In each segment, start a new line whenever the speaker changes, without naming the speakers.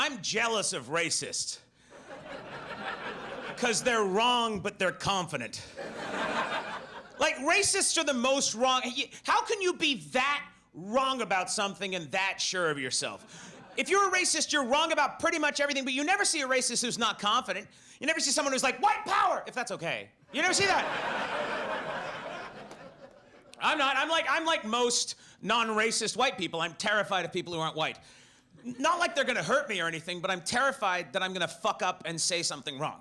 I'm jealous of racists. Because they're wrong, but they're confident. Like, racists are the most wrong. How can you be that wrong about something and that sure of yourself? If you're a racist, you're wrong about pretty much everything, but you never see a racist who's not confident. You never see someone who's like, white power, if that's okay. You never see that. I'm not. I'm like most non-racist white people. I'm terrified of people who aren't white. Not like they're gonna hurt me or anything, but I'm terrified that I'm gonna fuck up and say something wrong.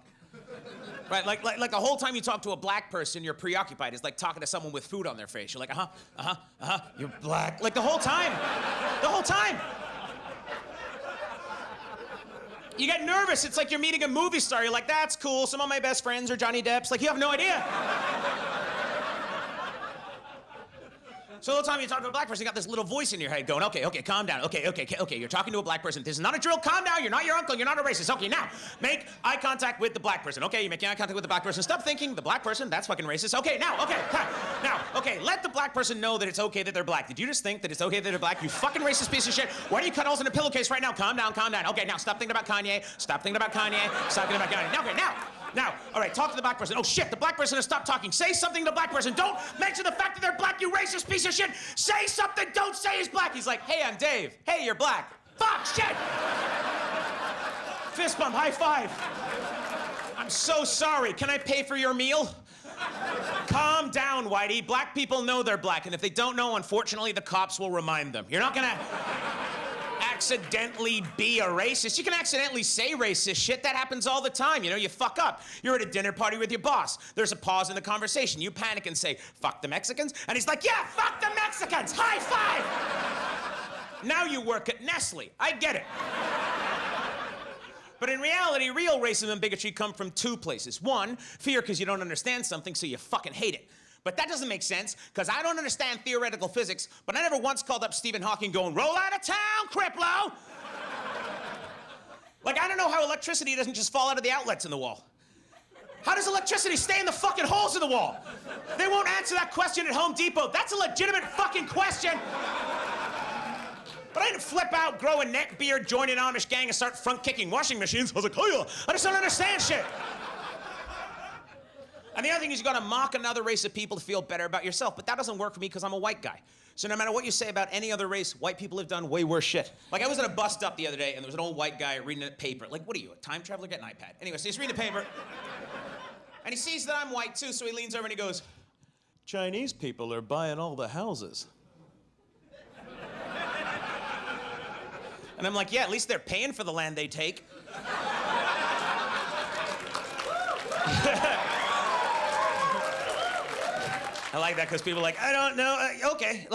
Right, like the whole time you talk to a black person, you're preoccupied. It's like talking to someone with food on their face. You're like, you're black. Like the whole time. The whole time. You get nervous. It's like you're meeting a movie star. You're like, that's cool. Some of my best friends are Johnny Depp's. Like, you have no idea. So the whole time you talk to a black person, you got this little voice in your head going, okay, calm down. Okay, you're talking to a black person. This is not a drill. Calm down. You're not your uncle. You're not a racist. Okay, now, make eye contact with the black person. Okay, you're making eye contact with the black person. Stop thinking the black person, that's fucking racist. Okay, now, let the black person know that it's okay that they're black. Did you just think that it's okay that they're black? You fucking racist piece of shit. Why do you cut holes in a pillowcase right now? Calm down. Okay, now, stop thinking about Kanye. Stop thinking about Kanye. Now, all right, talk to the black person. Oh, shit, the black person has stopped talking. Say something to the black person. Don't mention the fact that they're black, you racist piece of shit. Say something, don't say he's black. He's like, hey, I'm Dave. Hey, you're black. Fuck, shit. Fist bump, high five. I'm so sorry. Can I pay for your meal? Calm down, Whitey. Black people know they're black, and if they don't know, unfortunately, the cops will remind them. You're not gonna accidentally be a racist. You can accidentally say racist shit. That happens all the time. You know, you fuck up. You're at a dinner party with your boss. There's a pause in the conversation. You panic and say, fuck the Mexicans? And he's like, yeah, fuck the Mexicans! High five! Now you work at Nestle. I get it. But in reality, real racism and bigotry come from two places. One, fear because you don't understand something, so you fucking hate it. But that doesn't make sense, because I don't understand theoretical physics, but I never once called up Stephen Hawking going, roll out of town, Criplo! Like, I don't know how electricity doesn't just fall out of the outlets in the wall. How does electricity stay in the fucking holes in the wall? They won't answer that question at Home Depot. That's a legitimate fucking question. But I didn't flip out, grow a neck beard, join an Amish gang, and start front-kicking washing machines. I was like, oh yeah, I just don't understand shit. And the other thing is you gotta mock another race of people to feel better about yourself, but that doesn't work for me because I'm a white guy. So no matter what you say about any other race, white people have done way worse shit. Like, I was at a bus stop the other day and there was an old white guy reading a paper. Like, what are you, a time traveler? Get an iPad. Anyway, so he's reading the paper and he sees that I'm white too, so he leans over and he goes, Chinese people are buying all the houses. And I'm like, yeah, at least they're paying for the land they take. I like that because people are like, I don't know, okay.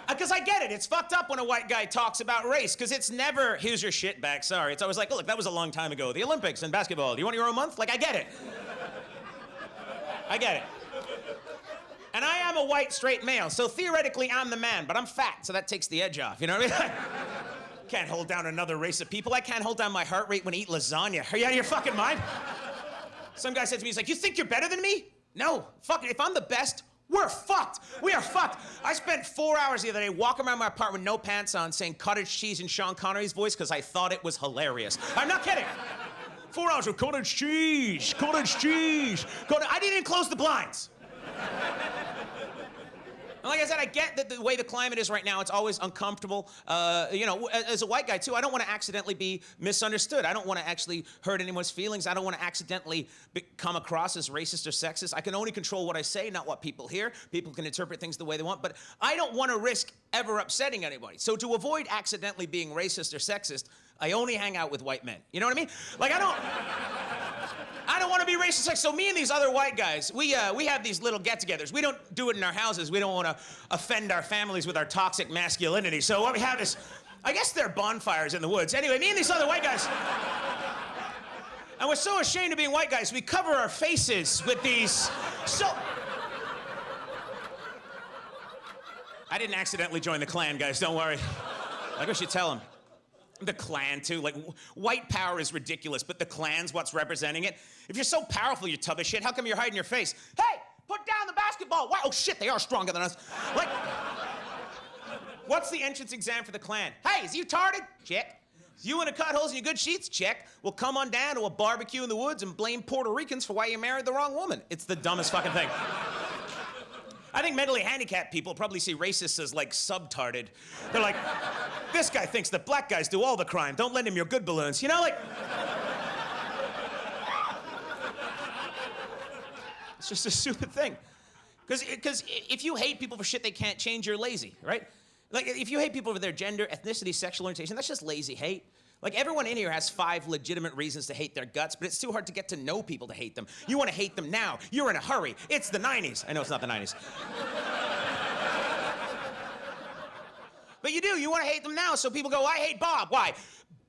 Because I get it. It's fucked up when a white guy talks about race, because it's never, here's your shit back, sorry. It's always like, oh, look, that was a long time ago. The Olympics and basketball. Do you want your own month? Like, I get it. I get it. And I am a white, straight male, so theoretically I'm the man, but I'm fat, so that takes the edge off, you know what I mean? Can't hold down another race of people. I can't hold down my heart rate when I eat lasagna. Are you out of your fucking mind? Some guy said to me, he's like, you think you're better than me? No, fuck it, if I'm the best, we're fucked. We are fucked. I spent 4 hours the other day walking around my apartment with no pants on saying cottage cheese in Sean Connery's voice because I thought it was hilarious. I'm not kidding. 4 hours of cottage cheese, cottage cheese. I didn't even close the blinds. And like I said, I get that the way the climate is right now, it's always uncomfortable. You know, as a white guy too, I don't want to accidentally be misunderstood. I don't want to actually hurt anyone's feelings. I don't want to accidentally come across as racist or sexist. I can only control what I say, not what people hear. People can interpret things the way they want, but I don't want to risk ever upsetting anybody. So to avoid accidentally being racist or sexist, I only hang out with white men. You know what I mean? Like, I don't want to be racist. Like, so me and these other white guys, we have these little get-togethers. We don't do it in our houses. We don't want to offend our families with our toxic masculinity. So what we have is, I guess they're bonfires in the woods. Anyway, me and these other white guys, and we're so ashamed of being white guys, we cover our faces with these, I didn't accidentally join the Klan, guys, don't worry. Like, we should tell them. The Klan, too. Like, white power is ridiculous, but the Klan's what's representing it. If you're so powerful, you tub of shit, how come you're hiding your face? Hey, put down the basketball. Wow, oh shit, they are stronger than us. Like, what's the entrance exam for the Klan? Hey, is you retarded? Check. You in a cut holes in your good sheets? Check. Well, come on down to a barbecue in the woods and blame Puerto Ricans for why you married the wrong woman. It's the dumbest fucking thing. I think mentally handicapped people probably see racists as like subtarded. They're like, this guy thinks that black guys do all the crime. Don't lend him your good balloons. You know, like... It's just a stupid thing. Because if you hate people for shit they can't change, you're lazy, right? Like, if you hate people for their gender, ethnicity, sexual orientation, that's just lazy hate. Like, everyone in here has 5 legitimate reasons to hate their guts, but it's too hard to get to know people to hate them. You want to hate them now. You're in a hurry. It's the 90s. I know it's not the 90s. But you do. You want to hate them now, so people go, I hate Bob. Why?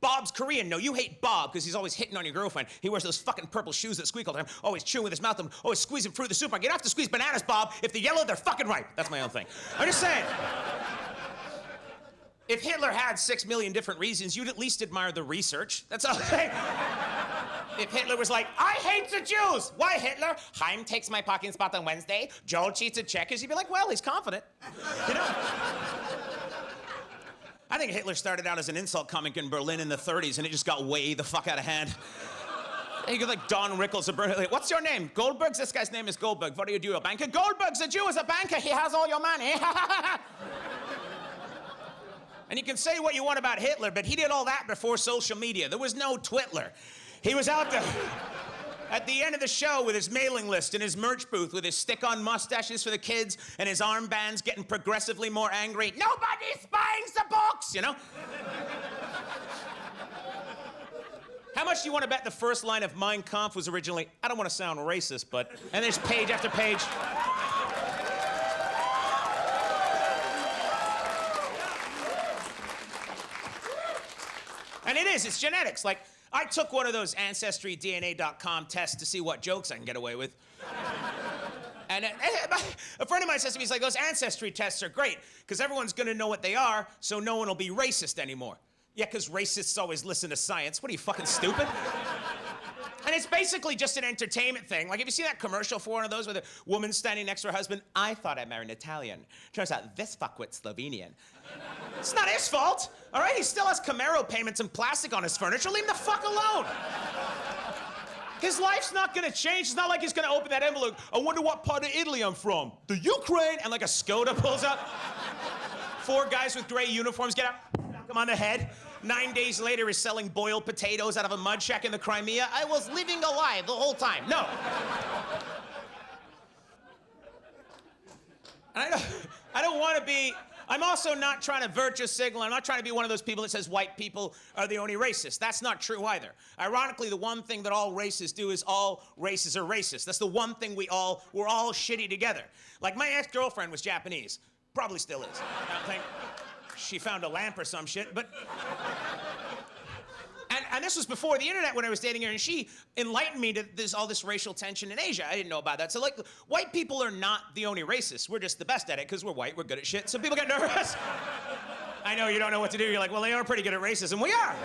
Bob's Korean. No, you hate Bob because he's always hitting on your girlfriend. He wears those fucking purple shoes that squeak all the time, always chewing with his mouth and always squeezing fruit in the supermarket. You don't have to squeeze bananas, Bob. If they're yellow, they're fucking ripe. That's my own thing. I'm just saying. If Hitler had 6 million different reasons, you'd at least admire the research. That's all I'm saying. If Hitler was like, I hate the Jews. Why, Hitler? Chaim takes my parking spot on Wednesday. Joel cheats at checkers. You'd be like, well, he's confident. You know? I think Hitler started out as an insult comic in Berlin in the 30s, and it just got way the fuck out of hand. You get like Don Rickles or Bernard. Like, what's your name? Goldberg? This guy's name is Goldberg. What do you do? A banker? Goldberg's a Jew. Is a banker. He has all your money. And you can say what you want about Hitler, but he did all that before social media. There was no Twitler. He was out there at the end of the show with his mailing list and his merch booth with his stick-on mustaches for the kids and his armbands getting progressively more angry. Nobody's buying the books, you know? How much do you want to bet the first line of Mein Kampf was originally, I don't want to sound racist, but... And there's page after page. And it is, it's genetics. Like, I took one of those AncestryDNA.com tests to see what jokes I can get away with. And a friend of mine says to me, he's like, those ancestry tests are great, because everyone's gonna know what they are, so no one will be racist anymore. Yeah, because racists always listen to science. What are you, fucking stupid? And it's basically just an entertainment thing. Like, have you seen that commercial for one of those with a woman standing next to her husband? I thought I married an Italian. Turns out this fuckwit's Slovenian. It's not his fault, all right? He still has Camaro payments and plastic on his furniture. Leave him the fuck alone. His life's not gonna change. It's not like he's gonna open that envelope. I wonder what part of Italy I'm from. The Ukraine. And like a Skoda pulls up. 4 guys with gray uniforms get up, knock him on the head. 9 days later, he's selling boiled potatoes out of a mud shack in the Crimea. I was living a lie the whole time. No. And I don't want to be... I'm also not trying to virtue signal. I'm not trying to be one of those people that says white people are the only racists. That's not true either. Ironically, the one thing that all races do is all races are racist. That's the one thing we're all shitty together. Like, my ex-girlfriend was Japanese. Probably still is. I don't think she found a lamp or some shit, but... And this was before the internet when I was dating her, and she enlightened me to all this racial tension in Asia. I didn't know about that. So, like, white people are not the only racists. We're just the best at it because we're white, we're good at shit, so people get nervous. I know you don't know what to do. You're like, well, they are pretty good at racism. We are.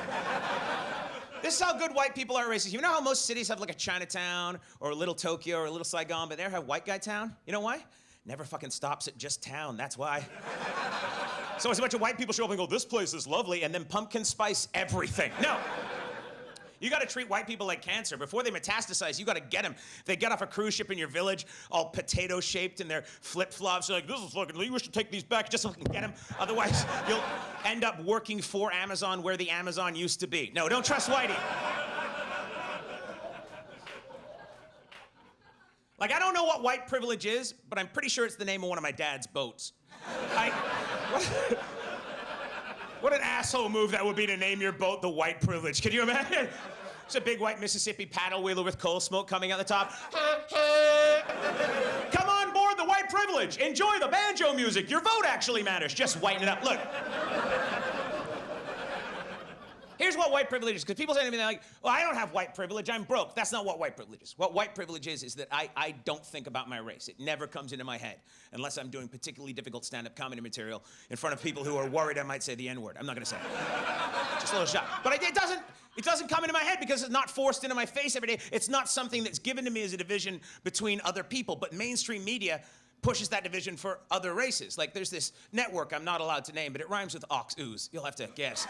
This is how good white people are at racism. You know how most cities have, like, a Chinatown or a little Tokyo or a little Saigon, but they never have white guy town? You know why? Never fucking stops at just town. That's why. So as a bunch of white people show up and go, this place is lovely, and then pumpkin spice everything. No. You gotta treat white people like cancer. Before they metastasize, you gotta get them. If they get off a cruise ship in your village, all potato-shaped in their flip-flops, you're like, this is fucking, you wish to take these back just so I can get them. Otherwise, you'll end up working for Amazon where the Amazon used to be. No, don't trust Whitey. Like, I don't know what white privilege is, but I'm pretty sure it's the name of one of my dad's boats. What an asshole move that would be to name your boat the White Privilege. Can you imagine? It's a big white Mississippi paddle wheeler with coal smoke coming out the top. Come on board the White Privilege. Enjoy the banjo music. Your vote actually matters. Just whiten it up. Look. Here's what white privilege is, because people say to me, they're like, well, I don't have white privilege, I'm broke. That's not what white privilege is. What white privilege is that I don't think about my race. It never comes into my head, unless I'm doing particularly difficult stand-up comedy material in front of people who are worried I might say the N-word. I'm not gonna say it. Just a little shot. But it doesn't come into my head because it's not forced into my face every day. It's not something that's given to me as a division between other people, but mainstream media pushes that division for other races. Like, there's this network I'm not allowed to name, but it rhymes with ox ooze. You'll have to guess.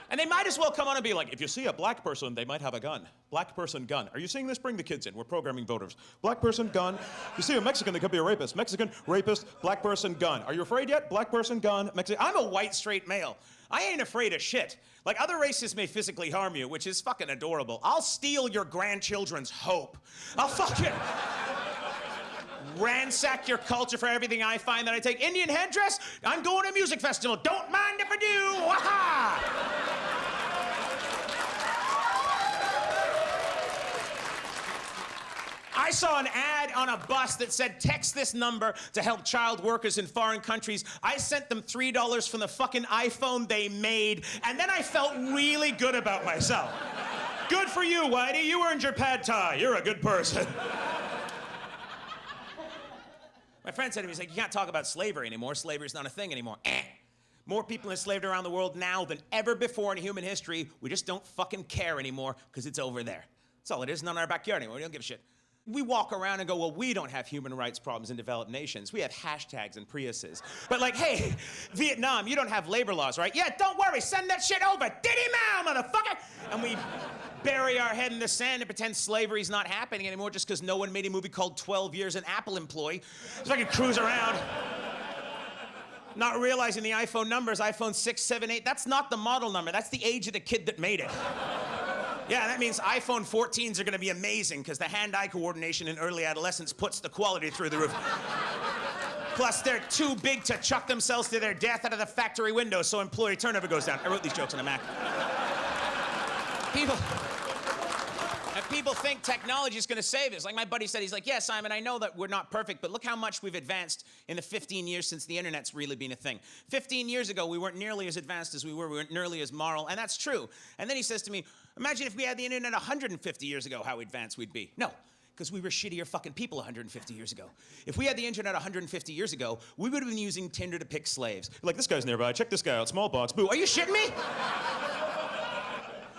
And they might as well come on and be like, if you see a black person, they might have a gun. Black person, gun. Are you seeing this? Bring the kids in. We're programming voters. Black person, gun. If you see a Mexican, they could be a rapist. Mexican, rapist, black person, gun. Are you afraid yet? Black person, gun, Mexican. I'm a white, straight male. I ain't afraid of shit. Like, other races may physically harm you, which is fucking adorable. I'll steal your grandchildren's hope. I'll fucking ransack your culture for everything I find that I take. Indian headdress? I'm going to a music festival. Don't mind if I do. Waha! I saw an ad on a bus that said, text this number to help child workers in foreign countries. I sent them $3 from the fucking iPhone they made, and then I felt really good about myself. Good for you, Whitey. You earned your pad thai. You're a good person. My friend said to me, he's like, you can't talk about slavery anymore. Slavery's not a thing anymore. More people enslaved around the world now than ever before in human history. We just don't fucking care anymore because it's over there. That's all it is. Not in our backyard anymore. We don't give a shit. We walk around and go, well, we don't have human rights problems in developed nations. We have hashtags and Priuses. But like, hey, Vietnam, you don't have labor laws, right? Yeah, don't worry, send that shit over. Diddy Mao, motherfucker! And we bury our head in the sand and pretend slavery's not happening anymore just because no one made a movie called 12 Years an Apple Employee. So I can cruise around, not realizing the iPhone number is iPhone 6, 7, 8. That's not the model number. That's the age of the kid that made it. Yeah, that means iPhone 14s are gonna be amazing because the hand-eye coordination in early adolescence puts the quality through the roof. Plus, they're too big to chuck themselves to their death out of the factory window, so employee turnover goes down. I wrote these jokes on a Mac. People think technology is going to save us. Like my buddy said, he's like, yeah, Simon, I know that we're not perfect, but look how much we've advanced in the 15 years since the internet's really been a thing. 15 years ago, we weren't nearly as advanced as we weren't nearly as moral, and that's true. And then he says to me, imagine if we had the internet 150 years ago, how advanced we'd be. No, because we were shittier fucking people 150 years ago. If we had the internet 150 years ago, we would have been using Tinder to pick slaves. Like, this guy's nearby, check this guy out, small box, boo. Are you shitting me?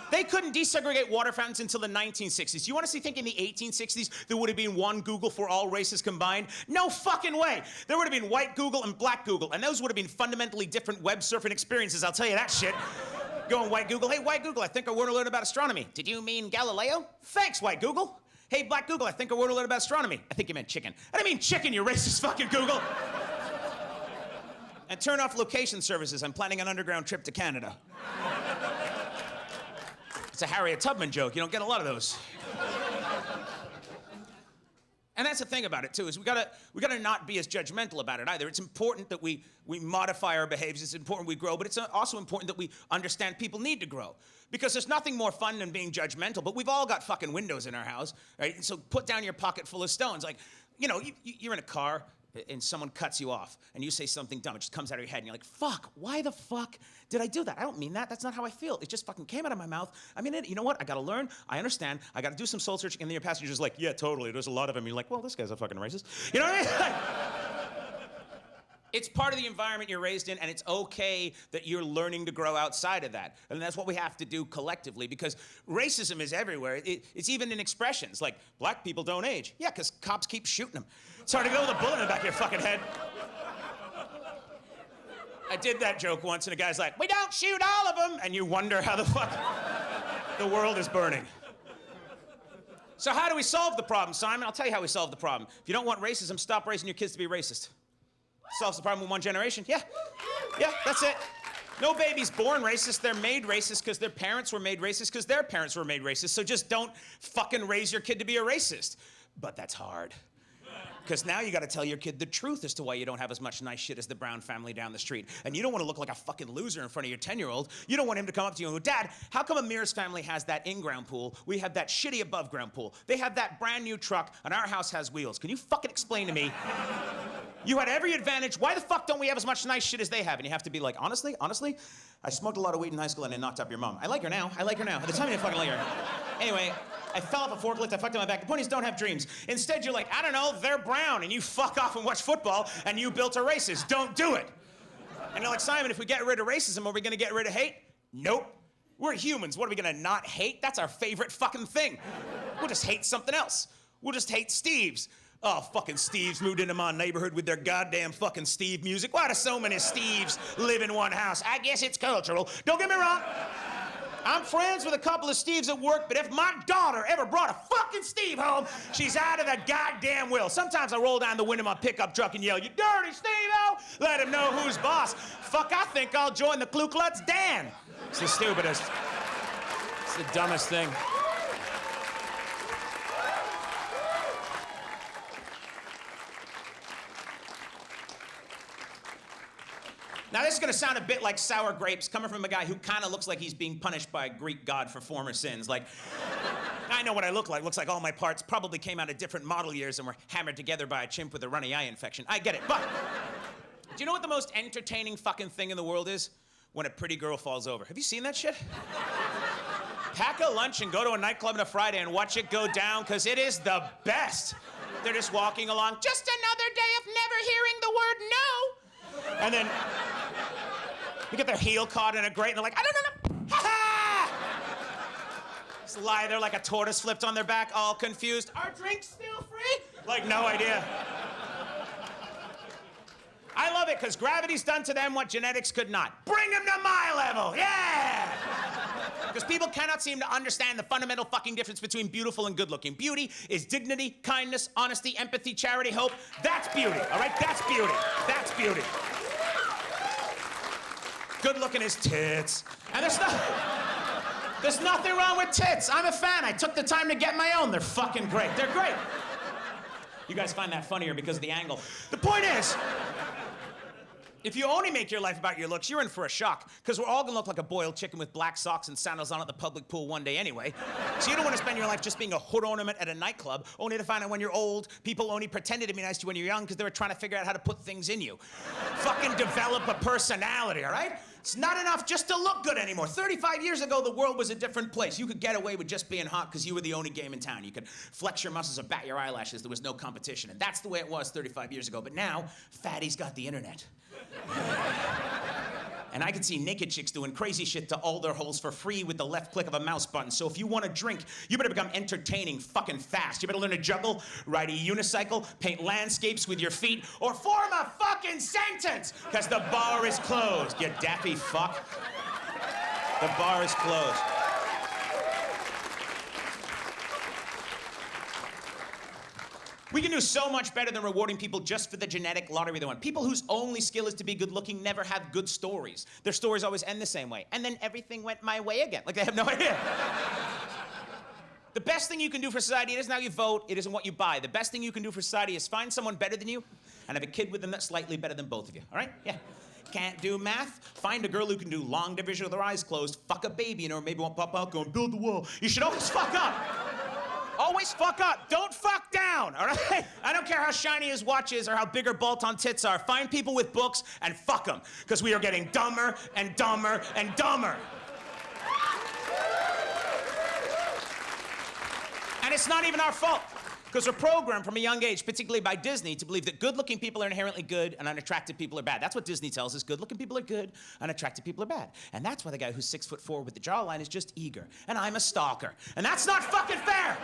They couldn't desegregate water fountains until the 1960s. You want to see, think in the 1860s there would have been one Google for all races combined? No fucking way. There would have been white Google and black Google, and those would have been fundamentally different web surfing experiences, I'll tell you that shit. Going, white Google, hey, white Google, I think I want to learn about astronomy. Did you mean Galileo? Thanks, white Google. Hey, black Google, I think I want to learn about astronomy. I think you meant chicken. I didn't mean chicken, you racist fucking Google. And turn off location services. I'm planning an underground trip to Canada. It's a Harriet Tubman joke. You don't get a lot of those. And that's the thing about it, too, is we gotta not be as judgmental about it either. It's important that we modify our behaviors. It's important we grow, but it's also important that we understand people need to grow. Because there's nothing more fun than being judgmental, but we've all got fucking windows in our house, right? So put down your pocket full of stones. Like, you know, you're in a car, and someone cuts you off, and you say something dumb, it just comes out of your head, and you're like, fuck, why the fuck did I do that? I don't mean that, that's not how I feel. It just fucking came out of my mouth. I mean, you know what, I gotta learn, I understand, I gotta do some soul searching, and then your passenger's like, yeah, totally, there's a lot of them. You're like, well, this guy's a fucking racist. You know what I mean? It's part of the environment you're raised in, and it's okay that you're learning to grow outside of that. And that's what we have to do collectively, because racism is everywhere. It's even in expressions, like, black people don't age. Yeah, because cops keep shooting them. It's hard to go with a bullet in the back of your fucking head. I did that joke once, and a guy's like, we don't shoot all of them! And you wonder how the fuck the world is burning. So how do we solve the problem, Simon? I'll tell you how we solve the problem. If you don't want racism, stop raising your kids to be racist. Solves the problem in one generation. Yeah, that's it. No baby's born racist. They're made racist because their parents were made racist because their parents were made racist. So just don't fucking raise your kid to be a racist. But that's hard. Because now you gotta tell your kid the truth as to why you don't have as much nice shit as the Brown family down the street. And you don't wanna look like a fucking loser in front of your 10-year-old. You don't want him to come up to you and go, Dad, how come Amir's family has that in-ground pool? We have that shitty above-ground pool. They have that brand new truck, and our house has wheels. Can you fucking explain to me? You had every advantage. Why the fuck don't we have as much nice shit as they have? And you have to be like, honestly, I smoked a lot of weed in high school and it knocked up your mom. I like her now. At the time, I didn't fucking like her. Anyway, I fell off a forklift, I fucked on my back. The point is, don't have dreams. Instead, you're like, I don't know, they're brown, and you fuck off and watch football, and you built a racist. Don't do it. And you're like, Simon, if we get rid of racism, are we gonna get rid of hate? Nope. We're humans. What, are we gonna not hate? That's our favorite fucking thing. We'll just hate something else. We'll just hate Steves. Oh, fucking Steves moved into my neighborhood with their goddamn fucking Steve music. Why do so many Steves live in one house? I guess it's cultural. Don't get me wrong. I'm friends with a couple of Steves at work, but if my daughter ever brought a fucking Steve home, she's out of the goddamn will. Sometimes I roll down the window of my pickup truck and yell, "You dirty Steve-O!" Let him know who's boss. Fuck, I think I'll join the Ku Klux Dan. It's the stupidest. It's the dumbest thing. Now, this is going to sound a bit like sour grapes coming from a guy who kind of looks like he's being punished by a Greek god for former sins. Like, I know what I look like. Looks like all my parts probably came out of different model years and were hammered together by a chimp with a runny eye infection. I get it, but do you know what the most entertaining fucking thing in the world is? When a pretty girl falls over. Have you seen that shit? Pack a lunch and go to a nightclub on a Friday and watch it go down, because it is the best. They're just walking along, just another day of never hearing the word no. And then you get their heel caught in a grate, and they're like, I don't know. Ha ha! Just lie there like a tortoise flipped on their back, all confused. Are drinks still free? Like, no idea. I love it, because gravity's done to them what genetics could not. Bring them to my level, yeah! Because people cannot seem to understand the fundamental fucking difference between beautiful and good looking. Beauty is dignity, kindness, honesty, empathy, charity, hope. That's beauty, all right? That's beauty. That's beauty. Good looking is tits. And there's nothing wrong with tits. I'm a fan. I took the time to get my own. They're fucking great. They're great. You guys find that funnier because of the angle. The point is, if you only make your life about your looks, you're in for a shock, because we're all gonna look like a boiled chicken with black socks and sandals on at the public pool one day anyway. So you don't want to spend your life just being a hood ornament at a nightclub, only to find out when you're old, people only pretended to be nice to you when you're young because they were trying to figure out how to put things in you. Fucking develop a personality, all right? It's not enough just to look good anymore. 35 years ago, the world was a different place. You could get away with just being hot because you were the only game in town. You could flex your muscles or bat your eyelashes. There was no competition. And that's the way it was 35 years ago. But now, fatty's got the internet. And I can see naked chicks doing crazy shit to all their holes for free with the left click of a mouse button. So if you want to drink, you better become entertaining fucking fast. You better learn to juggle, ride a unicycle, paint landscapes with your feet, or form a fucking sentence, because the bar is closed, you daffy fuck. The bar is closed. We can do so much better than rewarding people just for the genetic lottery they won. People whose only skill is to be good looking never have good stories. Their stories always end the same way. And then everything went my way again. Like, they have no idea. The best thing you can do for society, it isn't how you vote, it isn't what you buy. The best thing you can do for society is find someone better than you and have a kid with them that's slightly better than both of you, all right? Yeah. Can't do math? Find a girl who can do long division with her eyes closed, fuck a baby in her, maybe won't pop out going, build the wall. You should always fuck up. Always fuck up. Don't fuck down, all right? I don't care how shiny his watch is or how big her bolt-on tits are. Find people with books and fuck them, because we are getting dumber and dumber and dumber. And it's not even our fault, because we're programmed from a young age, particularly by Disney, to believe that good-looking people are inherently good and unattractive people are bad. That's what Disney tells us. Good-looking people are good, unattractive people are bad. And that's why the guy who's 6'4" with the jawline is just eager. And I'm a stalker. And that's not fucking fair!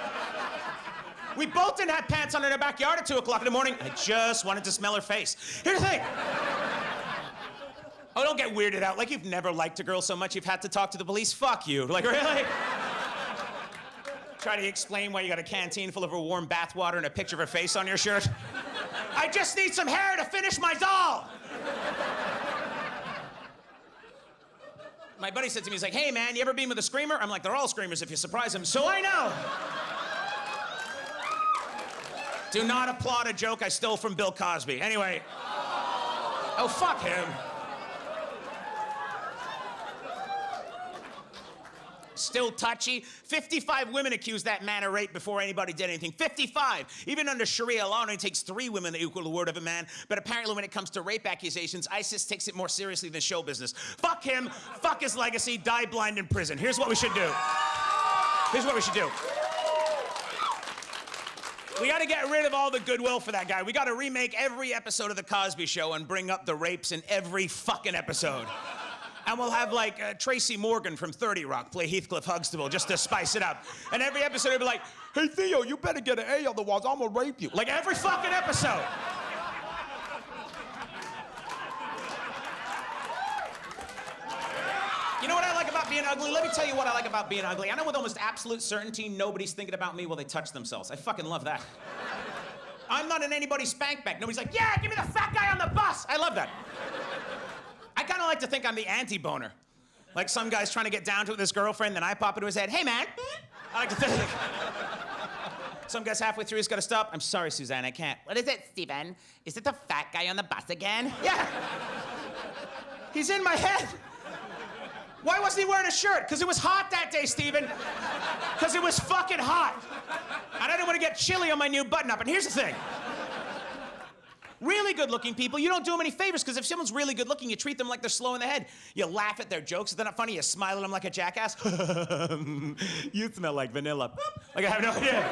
We both didn't have pants on in our backyard at 2 o'clock in the morning. I just wanted to smell her face. Here's the thing. Oh, don't get weirded out. Like you've never liked a girl so much you've had to talk to the police. Fuck you. Like, really? Try to explain why you got a canteen full of her warm bath water and a picture of her face on your shirt. I just need some hair to finish my doll. My buddy said to me, he's like, hey man, you ever been with a screamer? I'm like, they're all screamers if you surprise them, so I know. Do not applaud a joke I stole from Bill Cosby. Anyway. Oh, fuck him. Still touchy. 55 women accused that man of rape before anybody did anything. 55! Even under Sharia law, it only takes 3 women to equal the word of a man. But apparently when it comes to rape accusations, ISIS takes it more seriously than show business. Fuck him, fuck his legacy, die blind in prison. Here's what we should do. Here's what we should do. We gotta get rid of all the goodwill for that guy. We gotta remake every episode of The Cosby Show and bring up the rapes in every fucking episode. And we'll have, like, Tracy Morgan from 30 Rock play Heathcliff Huxtable just to spice it up. And every episode will be like, hey, Theo, you better get an A, otherwise I'm gonna rape you. Like, every fucking episode. You know what I like about about being ugly? Let me tell you what I like about being ugly. I know with almost absolute certainty nobody's thinking about me while they touch themselves. I fucking love that. I'm not in anybody's spank bank. Nobody's like, yeah, give me the fat guy on the bus. I love that. I kind of like to think I'm the anti-boner. Like some guy's trying to get down to it with his girlfriend, then I pop into his head, hey man. I like to think. Some guy's halfway through, he's got to stop. I'm sorry, Suzanne, I can't. What is it, Steven? Is it the fat guy on the bus again? Yeah. He's in my head. Why wasn't he wearing a shirt? Because it was hot that day, Steven. Because it was fucking hot. And I didn't want to get chilly on my new button-up. And here's the thing. Really good-looking people, you don't do them any favors, because if someone's really good-looking, you treat them like they're slow in the head. You laugh at their jokes, if they're not funny, you smile at them like a jackass. You smell like vanilla. Like I have no idea.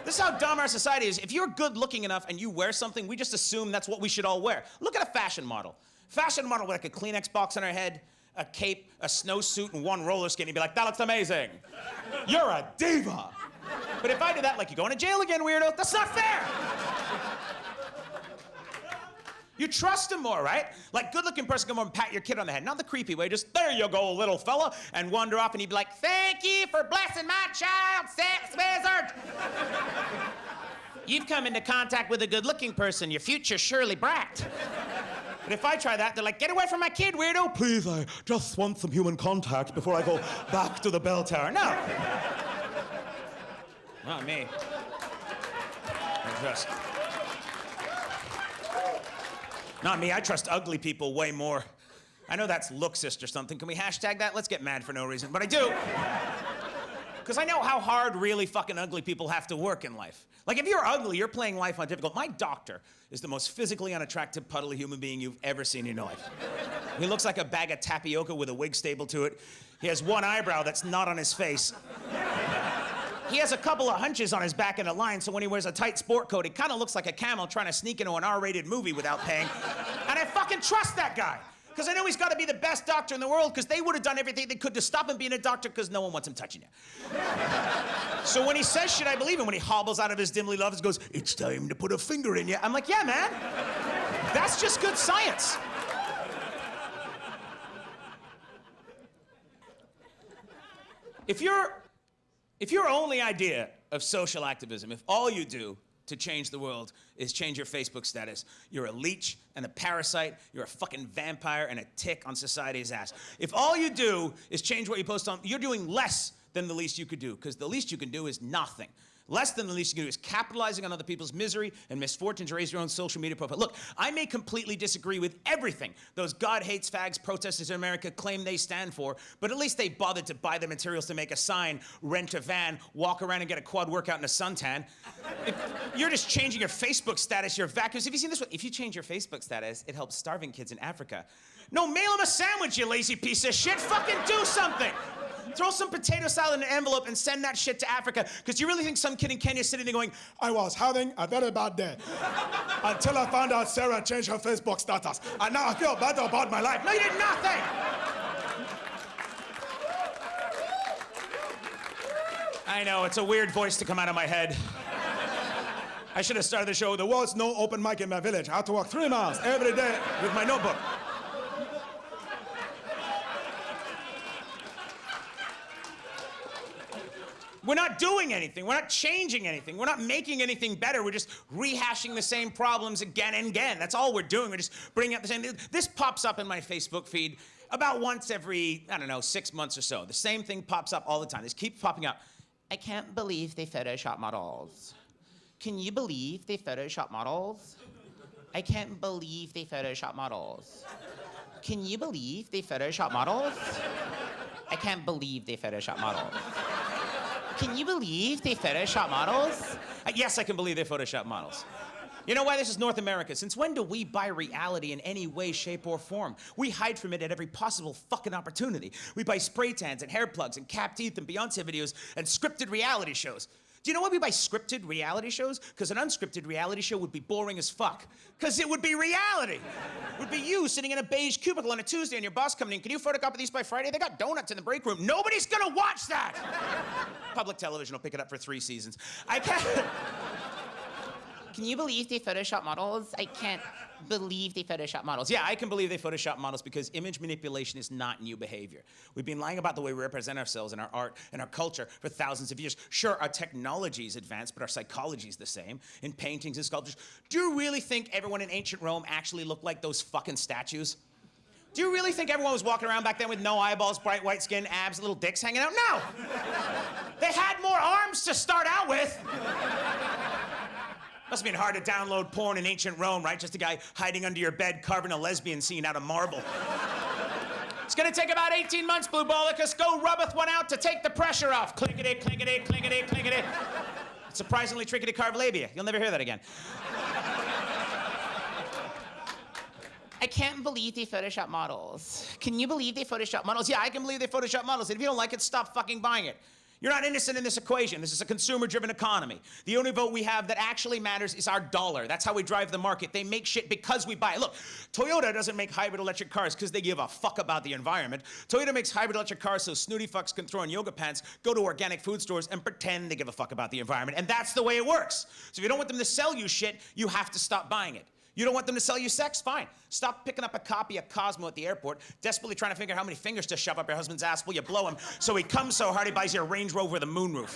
This is how dumb our society is. If you're good-looking enough and you wear something, we just assume that's what we should all wear. Look at a fashion model. Fashion model with like a Kleenex box on her head, a cape, a snowsuit, and one roller skate, and you'd be like, that looks amazing. You're a diva. But if I do that, like, you're going to jail again, weirdo. That's not fair. You trust him more, right? Like, good-looking person come over and pat your kid on the head. Not the creepy way, just, there you go, little fella, and wander off, and he'd be like, thank you for blessing my child, sex wizard. You've come into contact with a good-looking person, your future Shirley Brat. But if I try that, they're like, get away from my kid, weirdo. Please, I just want some human contact before I go back to the bell tower. No. Not me. Not me, I trust ugly people way more. I know that's looksist or something. Can we hashtag that? Let's get mad for no reason, but I do. Because I know how hard really fucking ugly people have to work in life. Like, if you're ugly, you're playing life on difficult. My doctor is the most physically unattractive, puddly human being you've ever seen in your life. He looks like a bag of tapioca with a wig stapled to it. He has one eyebrow that's not on his face. He has a couple of hunches on his back in a line, so when he wears a tight sport coat, he kind of looks like a camel trying to sneak into an R-rated movie without paying. And I fucking trust that guy. Because I know he's got to be the best doctor in the world, because they would have done everything they could to stop him being a doctor, because no one wants him touching you. So when he says shit, I believe him. When he hobbles out of his dimly loved and goes, it's time to put a finger in you. I'm like, yeah, man. That's just good science. If your only idea of social activism, if all you do to change the world is change your Facebook status, you're a leech and a parasite, you're a fucking vampire and a tick on society's ass. If all you do is change what you post on, you're doing less than the least you could do, because the least you can do is nothing. Less than the least you can do is capitalizing on other people's misery and misfortune to raise your own social media profile. Look, I may completely disagree with everything those God hates fags protesters in America claim they stand for, but at least they bothered to buy the materials to make a sign, rent a van, walk around and get a quad workout in a suntan. If you're just changing your Facebook status, you're vacuous. Have you seen this one? If you change your Facebook status, it helps starving kids in Africa. No, mail them a sandwich, you lazy piece of shit. Fucking do something. Throw some potato salad in an envelope and send that shit to Africa. Because you really think some kid in Kenya is sitting there going, I was having a very bad day. Until I found out Sarah changed her Facebook status. And now I feel better about my life. No, you did nothing. I know, it's a weird voice to come out of my head. I should have started the show, there was no open mic in my village. I had to walk 3 miles every day with my notebook. We're not doing anything. We're not changing anything. We're not making anything better. We're just rehashing the same problems again and again. That's all we're doing. We're just bringing up the same. This pops up in my Facebook feed about once every, I don't know, 6 months or so. The same thing pops up all the time. This keeps popping up. I can't believe they Photoshop models. Can you believe they Photoshop models? I can't believe they Photoshop models. Can you believe they Photoshop models? I can't believe they Photoshop models. Can you believe they Photoshop models? Yes, I can believe they Photoshop models. You know why this is North America? Since when do we buy reality in any way, shape, or form? We hide from it at every possible fucking opportunity. We buy spray tans and hair plugs and cap teeth and Beyonce videos and scripted reality shows. Do you know why we buy scripted reality shows? Because an unscripted reality show would be boring as fuck. Because it would be reality. It would be you sitting in a beige cubicle on a Tuesday and your boss coming in, can you photocopy these by Friday? They got donuts in the break room. Nobody's gonna watch that! Public television will pick it up for 3 seasons. I can't... Can you believe they Photoshop models? I can't believe they Photoshop models. Yeah, I can believe they Photoshop models because image manipulation is not new behavior. We've been lying about the way we represent ourselves in our art and our culture for thousands of years. Sure, our technology is advanced, but our psychology is the same in paintings and sculptures. Do you really think everyone in ancient Rome actually looked like those fucking statues? Do you really think everyone was walking around back then with no eyeballs, bright white skin, abs, little dicks hanging out? No! They had more arms to start out with. Must have been hard to download porn in ancient Rome, right? Just a guy hiding under your bed carving a lesbian scene out of marble. It's gonna take about 18 months, Blue Bollicus. Go rubbeth one out to take the pressure off. Clinkety, clinkety, clinkety, clinkety. It's surprisingly tricky to carve labia. You'll never hear that again. I can't believe they Photoshop models. Can you believe they Photoshop models? Yeah, I can believe they Photoshop models. And if you don't like it, stop fucking buying it. You're not innocent in this equation. This is a consumer-driven economy. The only vote we have that actually matters is our dollar. That's how we drive the market. They make shit because we buy it. Look, Toyota doesn't make hybrid electric cars because they give a fuck about the environment. Toyota makes hybrid electric cars so snooty fucks can throw on yoga pants, go to organic food stores, and pretend they give a fuck about the environment. And that's the way it works. So if you don't want them to sell you shit, you have to stop buying it. You don't want them to sell you sex? Fine. Stop picking up a copy of Cosmo at the airport, desperately trying to figure out how many fingers to shove up your husband's ass while you blow him so he comes so hard he buys you a Range Rover with a moonroof.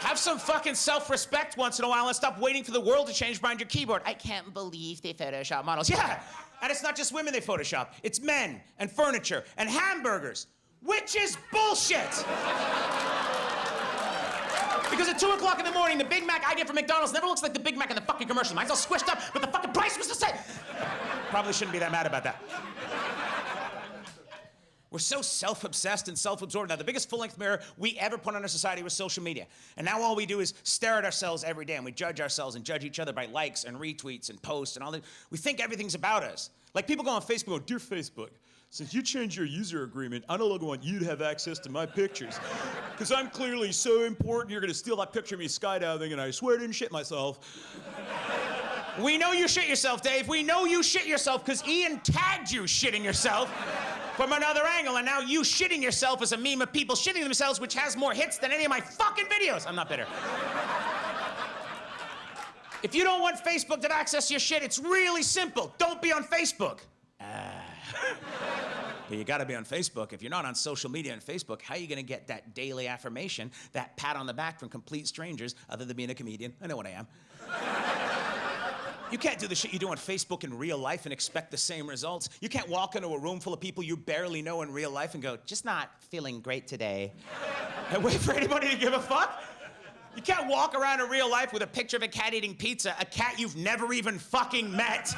Have some fucking self-respect once in a while and stop waiting for the world to change behind your keyboard. I can't believe they Photoshop models. Yeah, and it's not just women they Photoshop. It's men and furniture and hamburgers, which is bullshit. Because at 2 o'clock in the morning, the Big Mac I get from McDonald's never looks like the Big Mac in the fucking commercial. Mine's all squished up, but the fucking price was the same. Probably shouldn't be that mad about that. We're so self-obsessed and self-absorbed. Now, the biggest full-length mirror we ever put on our society was social media. And now all we do is stare at ourselves every day, and we judge ourselves and judge each other by likes and retweets and posts and all that. We think everything's about us. Like, people go on Facebook and go, "Dear Facebook, since you changed your user agreement, I no longer want you to have access to my pictures. Because I'm clearly so important, you're going to steal that picture of me skydiving, and I swear I didn't shit myself." We know you shit yourself, Dave. We know you shit yourself because Ian tagged you shitting yourself from another angle, and now you shitting yourself is a meme of people shitting themselves, which has more hits than any of my fucking videos. I'm not bitter. If you don't want Facebook to access your shit, it's really simple. Don't be on Facebook. But you gotta be on Facebook. If you're not on social media and Facebook, how are you gonna get that daily affirmation, that pat on the back from complete strangers, other than being a comedian? I know what I am. You can't do the shit you do on Facebook in real life and expect the same results. You can't walk into a room full of people you barely know in real life and go, "Just not feeling great today," and wait for anybody to give a fuck. You can't walk around in real life with a picture of a cat eating pizza, a cat you've never even fucking met,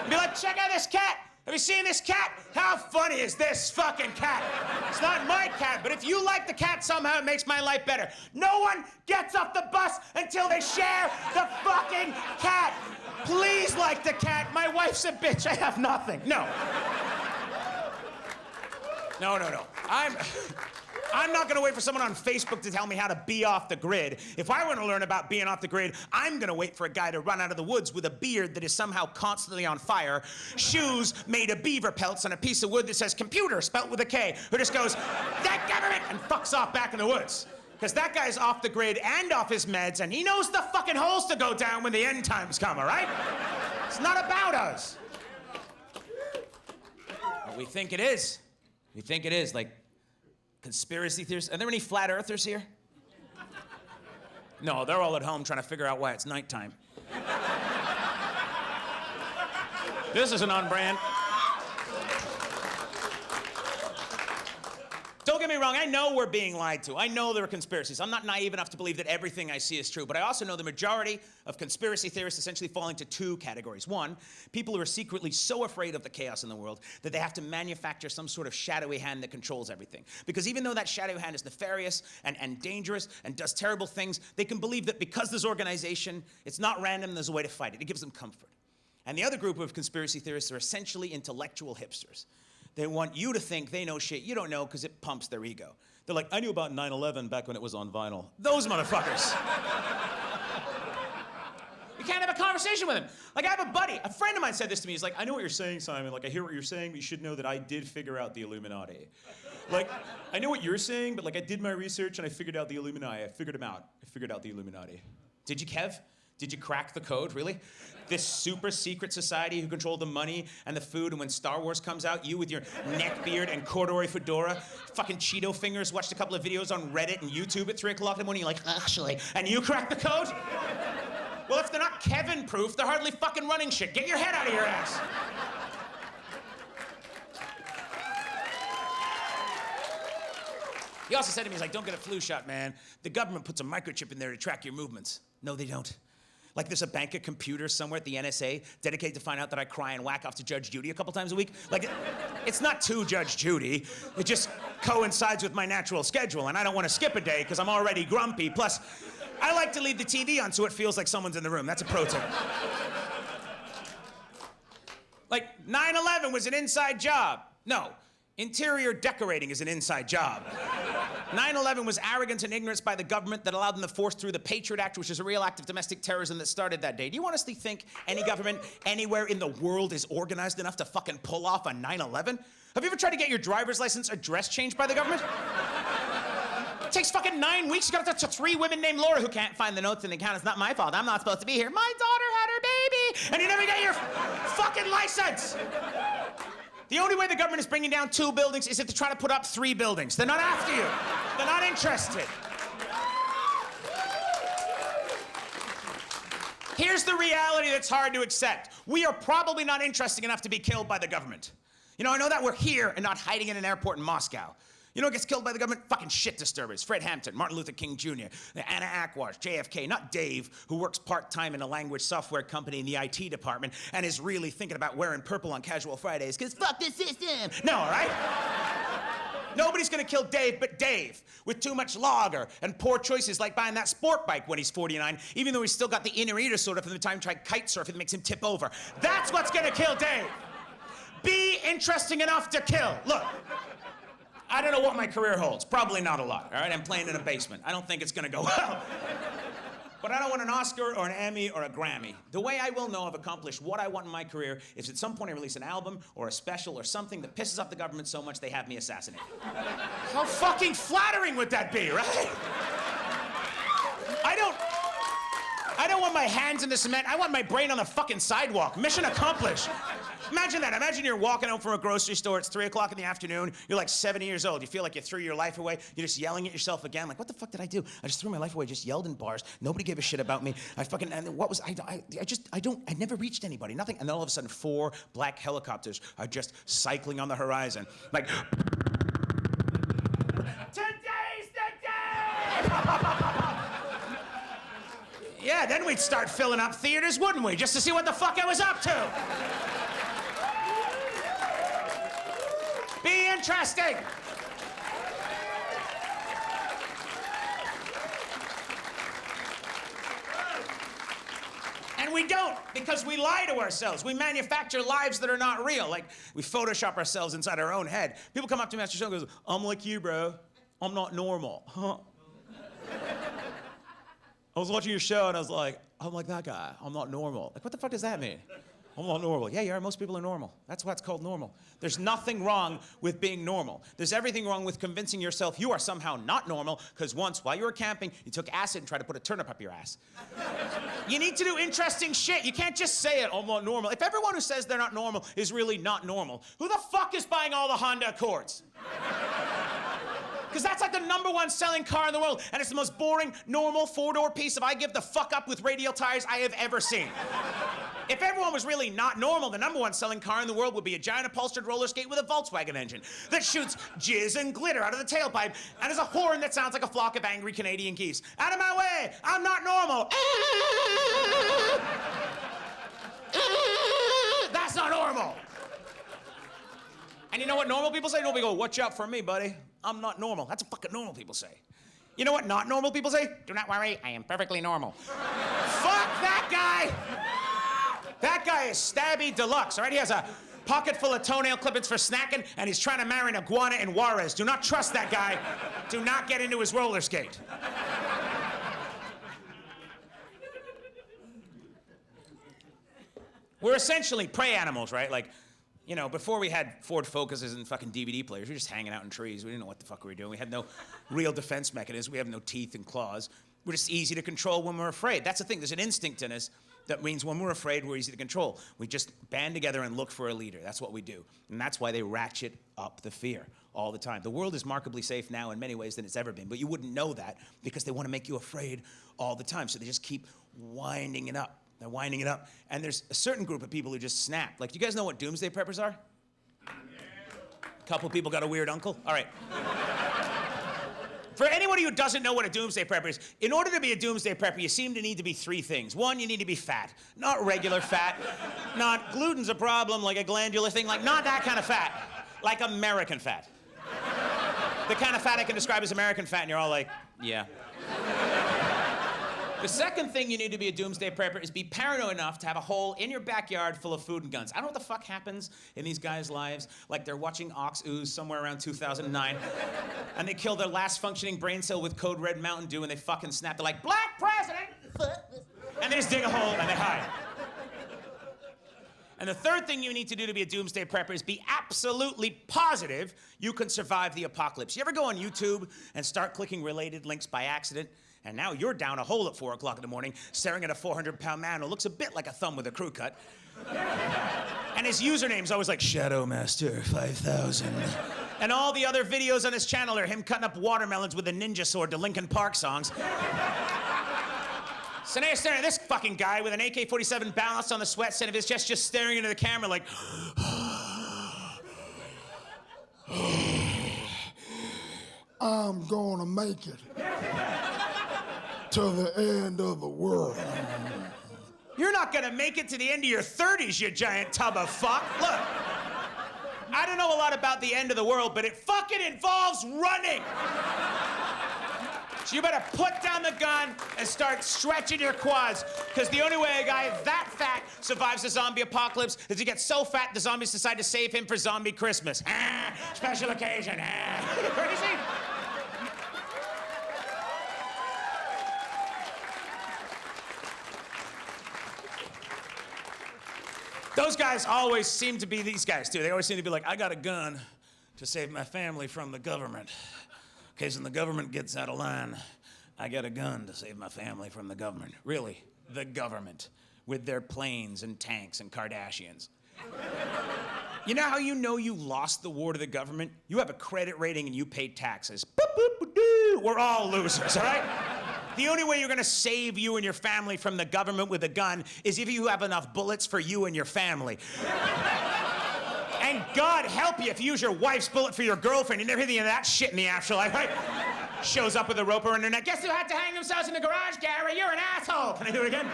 and be like, "Check out this cat. Have you seen this cat? How funny is this fucking cat? It's not my cat, but if you like the cat somehow, it makes my life better." No one gets off the bus until they share the fucking cat. Please like the cat. My wife's a bitch. I have nothing. No. No. I'm not gonna wait for someone on Facebook to tell me how to be off the grid. If I want to learn about being off the grid, I'm gonna wait for a guy to run out of the woods with a beard that is somehow constantly on fire, shoes made of beaver pelts, and a piece of wood that says computer spelt with a K, who just goes, "That government," and fucks off back in the woods. Because that guy's off the grid and off his meds, and he knows the fucking holes to go down when the end times come, all right? It's not about us. But we think it is. We think it is, like conspiracy theorists. Are there any flat earthers here? No, they're all at home trying to figure out why it's nighttime. This isn't on brand. Don't get me wrong, I know we're being lied to. I know there are conspiracies. I'm not naive enough to believe that everything I see is true, but I also know the majority of conspiracy theorists essentially fall into two categories. One, people who are secretly so afraid of the chaos in the world that they have to manufacture some sort of shadowy hand that controls everything. Because even though that shadowy hand is nefarious and dangerous and does terrible things, they can believe that because there's organization, it's not random, there's a way to fight it. It gives them comfort. And the other group of conspiracy theorists are essentially intellectual hipsters. They want you to think they know shit you don't know because it pumps their ego. They're like, "I knew about 9/11 back when it was on vinyl." Those motherfuckers. You can't have a conversation with them. Like, I have a buddy, a friend of mine said this to me. He's like, "I know what you're saying, Simon. Like, I hear what you're saying, but you should know that I did figure out the Illuminati. Like, I know what you're saying, but like I did my research and I figured out the Illuminati. I figured them out. I figured out the Illuminati." Did you, Kev? Did you crack the code, really? This super secret society who control the money and the food, and when Star Wars comes out, you with your neckbeard and corduroy fedora, fucking Cheeto fingers, watched a couple of videos on Reddit and YouTube at 3 o'clock in the morning, you're like, actually, and you crack the code? Well, if they're not Kevin-proof, they're hardly fucking running shit. Get your head out of your ass. He also said to me, he's like, don't get a flu shot, man. The government puts a microchip in there to track your movements. No, they don't. Like there's a bank of computers somewhere at the NSA dedicated to find out that I cry and whack off to Judge Judy a couple times a week. Like, it's not to Judge Judy. It just coincides with my natural schedule, and I don't want to skip a day because I'm already grumpy. Plus, I like to leave the TV on so it feels like someone's in the room. That's a pro tip. Like, 9/11 was an inside job. No, interior decorating is an inside job. 9/11 was arrogance and ignorance by the government that allowed them to force through the Patriot Act, which is a real act of domestic terrorism that started that day. Do you honestly think any government anywhere in the world is organized enough to fucking pull off a 9/11? Have you ever tried to get your driver's license address changed by the government? It takes fucking 9 weeks. You gotta talk to 3 women named Laura who can't find the notes in the account. It's not my fault. I'm not supposed to be here. My daughter had her baby. And you never get your fucking license. The only way the government is bringing down 2 buildings is if they're trying to put up 3 buildings. They're not after you. They're not interested. Here's the reality that's hard to accept. We are probably not interesting enough to be killed by the government. You know, I know that we're here and not hiding in an airport in Moscow. You know who gets killed by the government? Fucking shit disturbers. Fred Hampton, Martin Luther King Jr., Anna Akwash, JFK, not Dave, who works part-time in a language software company in the IT department and is really thinking about wearing purple on casual Fridays, because fuck the system. No, all right? Nobody's gonna kill Dave but Dave, with too much lager and poor choices like buying that sport bike when he's 49, even though he's still got the inner ear disorder from the time he tried kite surfing that makes him tip over. That's what's gonna kill Dave. Be interesting enough to kill. Look. I don't know what my career holds. Probably not a lot, all right? I'm playing in a basement. I don't think it's gonna go well. But I don't want an Oscar or an Emmy or a Grammy. The way I will know I've accomplished what I want in my career is at some point I release an album or a special or something that pisses off the government so much they have me assassinated. How fucking flattering would that be, right? I don't want my hands in the cement. I want my brain on the fucking sidewalk. Mission accomplished. Imagine that. Imagine you're walking home from a grocery store. It's 3 o'clock in the afternoon. You're like 70 years old. You feel like you threw your life away. You're just yelling at yourself again. Like, what the fuck did I do? I just threw my life away. Just yelled in bars. Nobody gave a shit about me. I never reached anybody. Nothing. And then all of a sudden, 4 black helicopters are just cycling on the horizon. Like, today's the day! Yeah, then we'd start filling up theaters, wouldn't we? Just to see what the fuck I was up to. Be interesting. And we don't, because we lie to ourselves. We manufacture lives that are not real. Like, we Photoshop ourselves inside our own head. People come up to me after the show and goes, I'm like you, bro. I'm not normal. Huh? I was watching your show and I was like, I'm like that guy. I'm not normal. Like, what the fuck does that mean? I'm not normal. Yeah, you are. Most people are normal. That's why it's called normal. There's nothing wrong with being normal. There's everything wrong with convincing yourself you are somehow not normal because once, while you were camping, you took acid and tried to put a turnip up your ass. You need to do interesting shit. You can't just say it, I'm not normal. If everyone who says they're not normal is really not normal, who the fuck is buying all the Honda Accords? Because that's like the #1 selling car in the world, and it's the most boring, normal, 4-door piece of I give the fuck up with radial tires I have ever seen. If everyone was really not normal, the #1 selling car in the world would be a giant upholstered roller skate with a Volkswagen engine that shoots jizz and glitter out of the tailpipe and has a horn that sounds like a flock of angry Canadian geese. Out of my way! I'm not normal! That's not normal! And you know what normal people say? Normal people go, watch out for me, buddy. I'm not normal. That's what fucking normal people say. You know what not normal people say? Do not worry, I am perfectly normal. Fuck that guy! That guy is stabby deluxe, all right? He has a pocket full of toenail clippings for snacking, and he's trying to marry an iguana in Juarez. Do not trust that guy. Do not get into his roller skate. We're essentially prey animals, right? Like, you know, before we had Ford Focuses and fucking DVD players, we were just hanging out in trees. We didn't know what the fuck we were doing. We had no real defense mechanism. We have no teeth and claws. We're just easy to control when we're afraid. That's the thing. There's an instinct in us that means when we're afraid, we're easy to control. We just band together and look for a leader. That's what we do. And that's why they ratchet up the fear all the time. The world is markedly safe now in many ways than it's ever been, but you wouldn't know that because they want to make you afraid all the time. So they just keep winding it up. They're winding it up. And there's a certain group of people who just snap. Like, do you guys know what doomsday preppers are? A couple people got a weird uncle? All right. For anybody who doesn't know what a doomsday prepper is, in order to be a doomsday prepper, you seem to need to be three things. One, you need to be fat. Not regular fat. Not gluten's a problem, like a glandular thing. Like, not that kind of fat. Like American fat. The kind of fat I can describe as American fat, and you're all like, yeah. The second thing you need to be a doomsday prepper is be paranoid enough to have a hole in your backyard full of food and guns. I don't know what the fuck happens in these guys' lives. Like they're watching Ox Ooze somewhere around 2009, and they kill their last functioning brain cell with Code Red Mountain Dew, and they fucking snap. They're like, Black President! And they just dig a hole and they hide. And the third thing you need to do to be a doomsday prepper is be absolutely positive you can survive the apocalypse. You ever go on YouTube and start clicking related links by accident? And now you're down a hole at 4 o'clock in the morning, staring at a 400-pound man who looks a bit like a thumb with a crew cut. And his username's always like, Shadow Master 5000. And all the other videos on his channel are him cutting up watermelons with a ninja sword to Linkin Park songs. So now you're staring at this fucking guy with an AK-47 balanced on the sweatset of his chest, just staring into the camera like,
I'm gonna make it to the end of the world.
You're not gonna make it to the end of your 30s, you giant tub of fuck. Look, I don't know a lot about the end of the world, but it fucking involves running. So you better put down the gun and start stretching your quads, because the only way a guy that fat survives the zombie apocalypse is he gets so fat the zombies decide to save him for zombie Christmas. Special occasion. Crazy? Those guys always seem to be these guys, too. They always seem to be like, I got a gun to save my family from the government. In case when the government gets out of line, I got a gun to save my family from the government. Really, the government, with their planes and tanks and Kardashians. You know how you know you lost the war to the government? You have a credit rating and you pay taxes. Boop, boop, boop, doo. We're all losers, all right? The only way you're gonna save you and your family from the government with a gun is if you have enough bullets for you and your family. And God help you if you use your wife's bullet for your girlfriend. You never hear any of that shit in the afterlife, right? Shows up with a rope around her neck. Guess who had to hang themselves in the garage, Gary? You're an asshole. Can I do it again?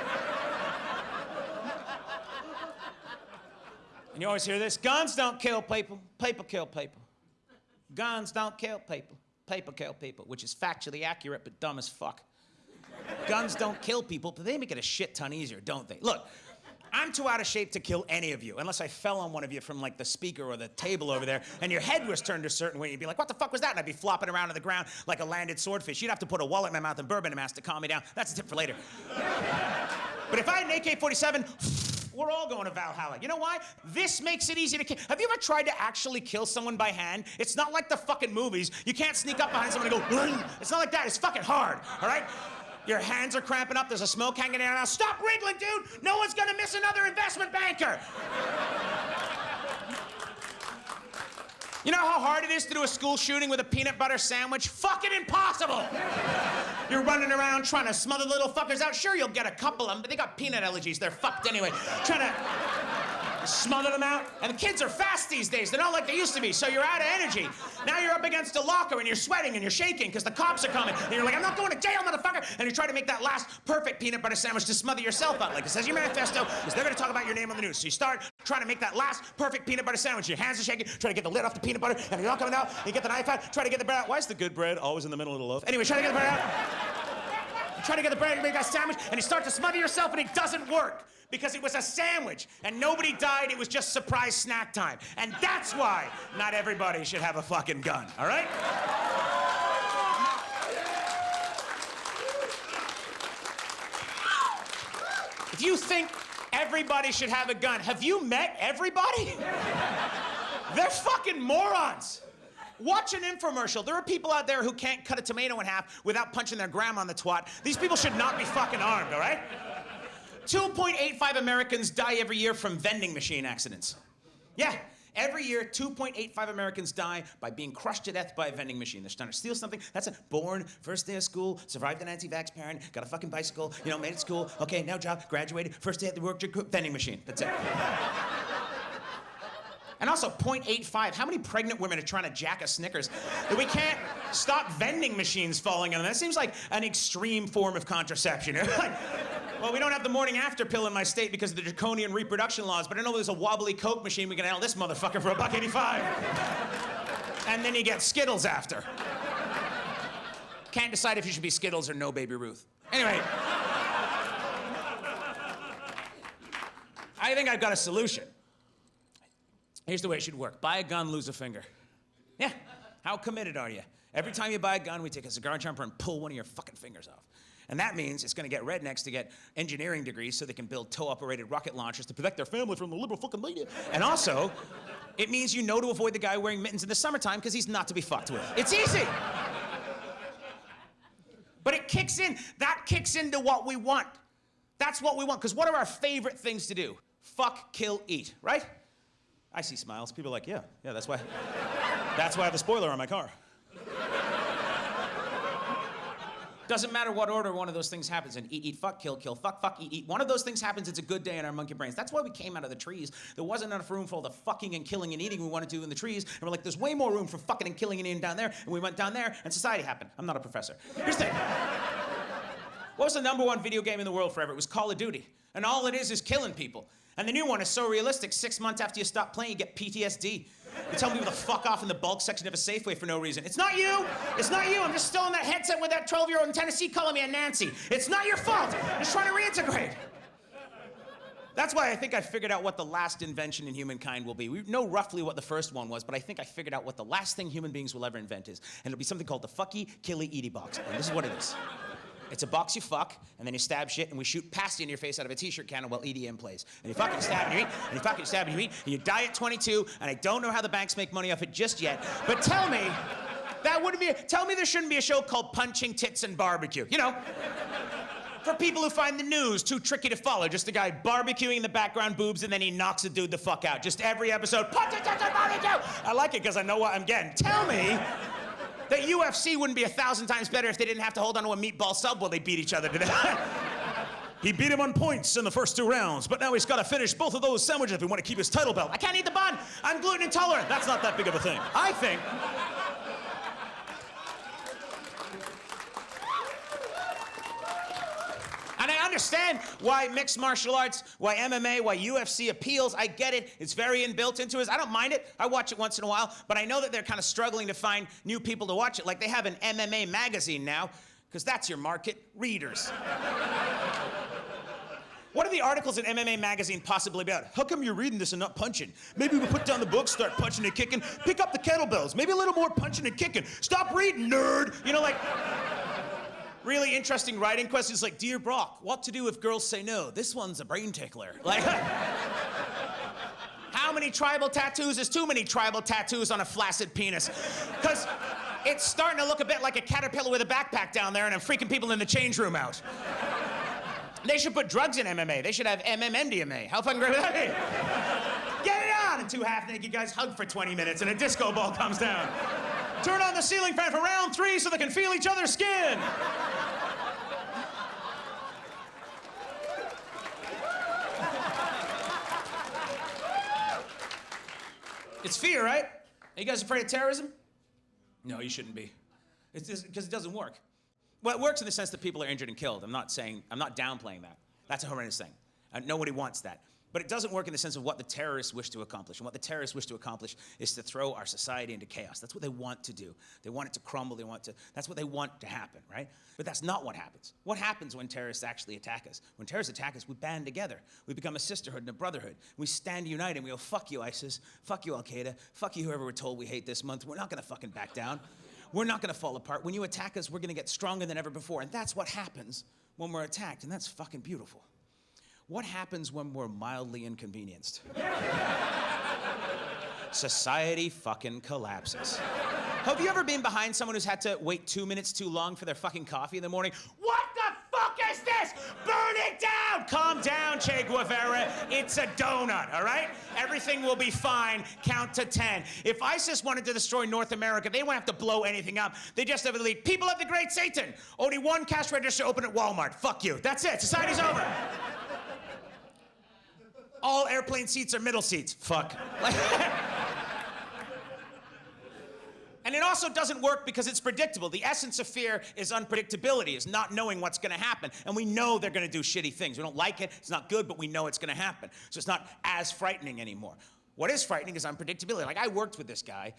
And you always hear this, guns don't kill people, people kill people. Guns don't kill people, people kill people, which is factually accurate but dumb as fuck. Guns don't kill people, but they make it a shit ton easier, don't they? Look, I'm too out of shape to kill any of you, unless I fell on one of you from like the speaker or the table over there, and your head was turned a certain way. You'd be like, what the fuck was that? And I'd be flopping around on the ground like a landed swordfish. You'd have to put a wallet in my mouth and bourbon in my ass to calm me down. That's a tip for later. But if I had an AK-47, we're all going to Valhalla. You know why? This makes it easy to kill. Have you ever tried to actually kill someone by hand? It's not like the fucking movies. You can't sneak up behind someone and go, Run. It's not like that. It's fucking hard, all right? Your hands are cramping up. There's a smoke hanging out. Now stop wriggling, dude. No one's gonna miss another investment banker. You know how hard it is to do a school shooting with a peanut butter sandwich? Fucking impossible. You're running around trying to smother little fuckers out. Sure, you'll get a couple of them, but they got peanut allergies. They're fucked anyway. Trying to smother them out. And the kids are fast these days. They're not like they used to be, so you're out of energy. Now you're up against a locker and you're sweating and you're shaking because the cops are coming. And you're like, I'm not going to jail, motherfucker. And you try to make that last perfect peanut butter sandwich to smother yourself out like it says your manifesto, because they're going to talk about your name on the news. So you start trying to make that last perfect peanut butter sandwich. Your hands are shaking, try to get the lid off the peanut butter, and you're not coming out. You get the knife out, try to get the bread out. Why is the good bread always in the middle of the loaf? Anyway, try to get the bread out. You try to get the bread, you make that sandwich, and you start to smother yourself, and it doesn't work. Because it was a sandwich, and nobody died, it was just surprise snack time. And that's why not everybody should have a fucking gun, all right? If you think everybody should have a gun, have you met everybody? They're fucking morons. Watch an infomercial. There are people out there who can't cut a tomato in half without punching their grandma on the twat. These people should not be fucking armed, all right? 2.85 Americans die every year from vending machine accidents. Yeah, every year 2.85 Americans die by being crushed to death by a vending machine. They're trying to steal something. That's it. Born, first day of school, survived an anti-vax parent, got a fucking bicycle, you know, made it to school, okay, now job, graduated, first day at the work, vending machine. That's it. And also 0.85, how many pregnant women are trying to jack a Snickers that we can't stop vending machines falling on them? That seems like an extreme form of contraception. Like, well, we don't have the morning after pill in my state because of the draconian reproduction laws, but I know there's a wobbly Coke machine we can handle this motherfucker for $1.85. And then you get Skittles after. Can't decide if you should be Skittles or no Baby Ruth. Anyway. I think I've got a solution. Here's the way it should work. Buy a gun, lose a finger. Yeah, how committed are you? Every time you buy a gun, we take a cigar jumper and pull one of your fucking fingers off. And that means it's gonna get rednecks to get engineering degrees so they can build tow-operated rocket launchers to protect their family from the liberal fucking media. And also, it means you know to avoid the guy wearing mittens in the summertime because he's not to be fucked with. It's easy. But it kicks in. That kicks into what we want. That's what we want, because what are our favorite things to do? Fuck, kill, eat, right? I see smiles. People are like, yeah, that's why I have the spoiler on my car. Doesn't matter what order one of those things happens in. Eat, fuck, kill, fuck, eat. One of those things happens, it's a good day in our monkey brains. That's why we came out of the trees. There wasn't enough room for all the fucking and killing and eating we wanted to do in the trees. And we're like, there's way more room for fucking and killing and eating down there. And we went down there, and society happened. I'm not a professor. Here's the thing. What was the #1 video game in the world forever? It was Call of Duty. And all it is killing people. And the new one is so realistic, 6 months after you stop playing, you get PTSD. You're telling people to fuck off in the bulk section of a Safeway for no reason. It's not you! It's not you! I'm just still in that headset with that 12-year-old in Tennessee calling me a Nancy. It's not your fault! I'm just trying to reintegrate. That's why I think I figured out what the last invention in humankind will be. We know roughly what the first one was, but I think I figured out what the last thing human beings will ever invent is. And it'll be something called the fucky, killy, eaty box. And this is what it is. It's a box you fuck, and then you stab shit, and we shoot pasty in your face out of a t-shirt cannon while EDM plays. And you fucking stab and you eat, and you fucking stab and you eat, and you die at 22, and I don't know how the banks make money off it just yet, but tell me, tell me there shouldn't be a show called Punching Tits and Barbecue, you know? For people who find the news too tricky to follow, just a guy barbecuing in the background boobs, and then he knocks a dude the fuck out. Just every episode, Punching Tits and Barbecue! I like it because I know what I'm getting. Tell me that UFC wouldn't be 1,000 times better if they didn't have to hold onto a meatball sub while they beat each other to death. He beat him on points in the first 2 rounds, but now he's got to finish both of those sandwiches if he want to keep his title belt. I can't eat the bun. I'm gluten intolerant. That's not that big of a thing. I think and I understand why mixed martial arts, why MMA, why UFC appeals. I get it. It's very inbuilt into us. I don't mind it. I watch it once in a while, but I know that they're kind of struggling to find new people to watch it. Like they have an MMA magazine now, because that's your market, readers. What are the articles in MMA magazine possibly about? How come you're reading this and not punching? Maybe we put down the book, start punching and kicking, pick up the kettlebells, maybe a little more punching and kicking. Stop reading, nerd. You know, like, really interesting writing questions like, Dear Brock, what to do if girls say no? This one's a brain tickler. Like, how many tribal tattoos is too many tribal tattoos on a flaccid penis? Because it's starting to look a bit like a caterpillar with a backpack down there and I'm freaking people in the change room out. They should put drugs in MMA. They should have MMDMA. How fucking great would that be? Get it on! And 2 half-naked guys hug for 20 minutes and a disco ball comes down. Turn on the ceiling fan for round 3 so they can feel each other's skin. It's fear, right? Are you guys afraid of terrorism? No, you shouldn't be. It's just because it doesn't work. Well, it works in the sense that people are injured and killed. I'm not downplaying that. That's a horrendous thing. Nobody wants that. But it doesn't work in the sense of what the terrorists wish to accomplish. And what the terrorists wish to accomplish is to throw our society into chaos. That's what they want to do. They want it to crumble. That's what they want to happen, right? But that's not what happens. What happens when terrorists actually attack us? When terrorists attack us, we band together. We become a sisterhood and a brotherhood. We stand united and we go, fuck you, ISIS. Fuck you, Al-Qaeda. Fuck you, whoever we're told we hate this month. We're not gonna fucking back down. We're not gonna fall apart. When you attack us, we're gonna get stronger than ever before. And that's what happens when we're attacked. And that's fucking beautiful. What happens when we're mildly inconvenienced? Society fucking collapses. Have you ever been behind someone who's had to wait 2 minutes too long for their fucking coffee in the morning? What the fuck is this? Burn it down! Calm down, Che Guevara. It's a donut, all right? Everything will be fine. Count to 10. If ISIS wanted to destroy North America, they won't have to blow anything up. They just have to leak. People of the great Satan. Only one cash register open at Walmart. Fuck you. That's it. Society's over. All airplane seats are middle seats. Fuck. And it also doesn't work because it's predictable. The essence of fear is unpredictability, is not knowing what's gonna happen. And we know they're gonna do shitty things. We don't like it, it's not good, but we know it's gonna happen. So it's not as frightening anymore. What is frightening is unpredictability. Like, I worked with this guy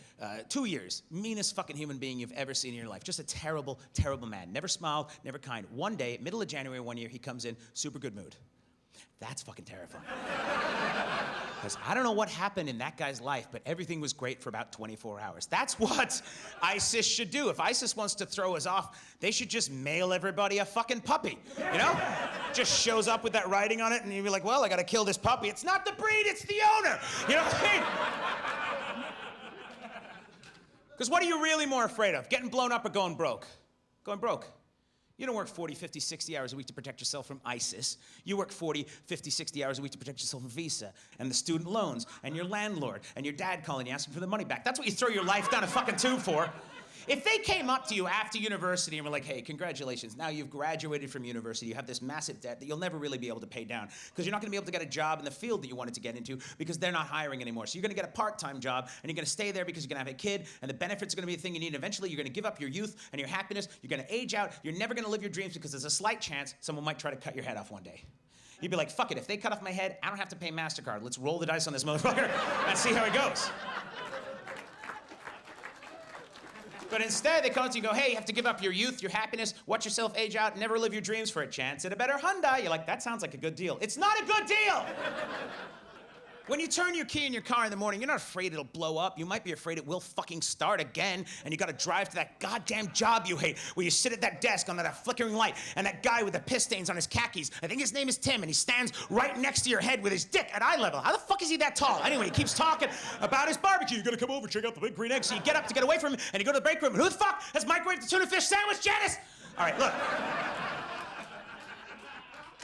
2 years. Meanest fucking human being you've ever seen in your life. Just a terrible, terrible man. Never smiled, never kind. One day, middle of January one year, he comes in, super good mood. That's fucking terrifying. Because I don't know what happened in that guy's life, but everything was great for about 24 hours. That's what ISIS should do. If ISIS wants to throw us off, they should just mail everybody a fucking puppy, you know? Just shows up with that writing on it, and you'd be like, well, I gotta kill this puppy. It's not the breed, it's the owner. You know what I mean? Because what are you really more afraid of? Getting blown up or going broke? Going broke. You don't work 40, 50, 60 hours a week to protect yourself from ISIS. You work 40, 50, 60 hours a week to protect yourself from Visa and the student loans and your landlord and your dad calling you asking for the money back. That's what you throw your life down a fucking tube for. If they came up to you after university and were like, hey, congratulations, now you've graduated from university, you have this massive debt that you'll never really be able to pay down because you're not gonna be able to get a job in the field that you wanted to get into because they're not hiring anymore. So you're gonna get a part-time job and you're gonna stay there because you're gonna have a kid and the benefits are gonna be a thing you need. And eventually you're gonna give up your youth and your happiness, you're gonna age out, you're never gonna live your dreams because there's a slight chance someone might try to cut your head off one day. You'd be like, fuck it, if they cut off my head, I don't have to pay MasterCard. Let's roll the dice on this motherfucker and see how it goes. But instead, they come to you and go, hey, you have to give up your youth, your happiness, watch yourself age out, never live your dreams for a chance at a better Hyundai. You're like, that sounds like a good deal. It's not a good deal! When you turn your key in your car in the morning, you're not afraid it'll blow up. You might be afraid it will fucking start again, and you gotta drive to that goddamn job you hate, where you sit at that desk under that flickering light, and that guy with the piss stains on his khakis, I think his name is Tim, and he stands right next to your head with his dick at eye level. How the fuck is he that tall? Anyway, he keeps talking about his barbecue. You gotta come over, check out the big green egg. So you get up to get away from him, and you go to the break room, and who the fuck has microwaved the tuna fish sandwich, Janice? All right, look.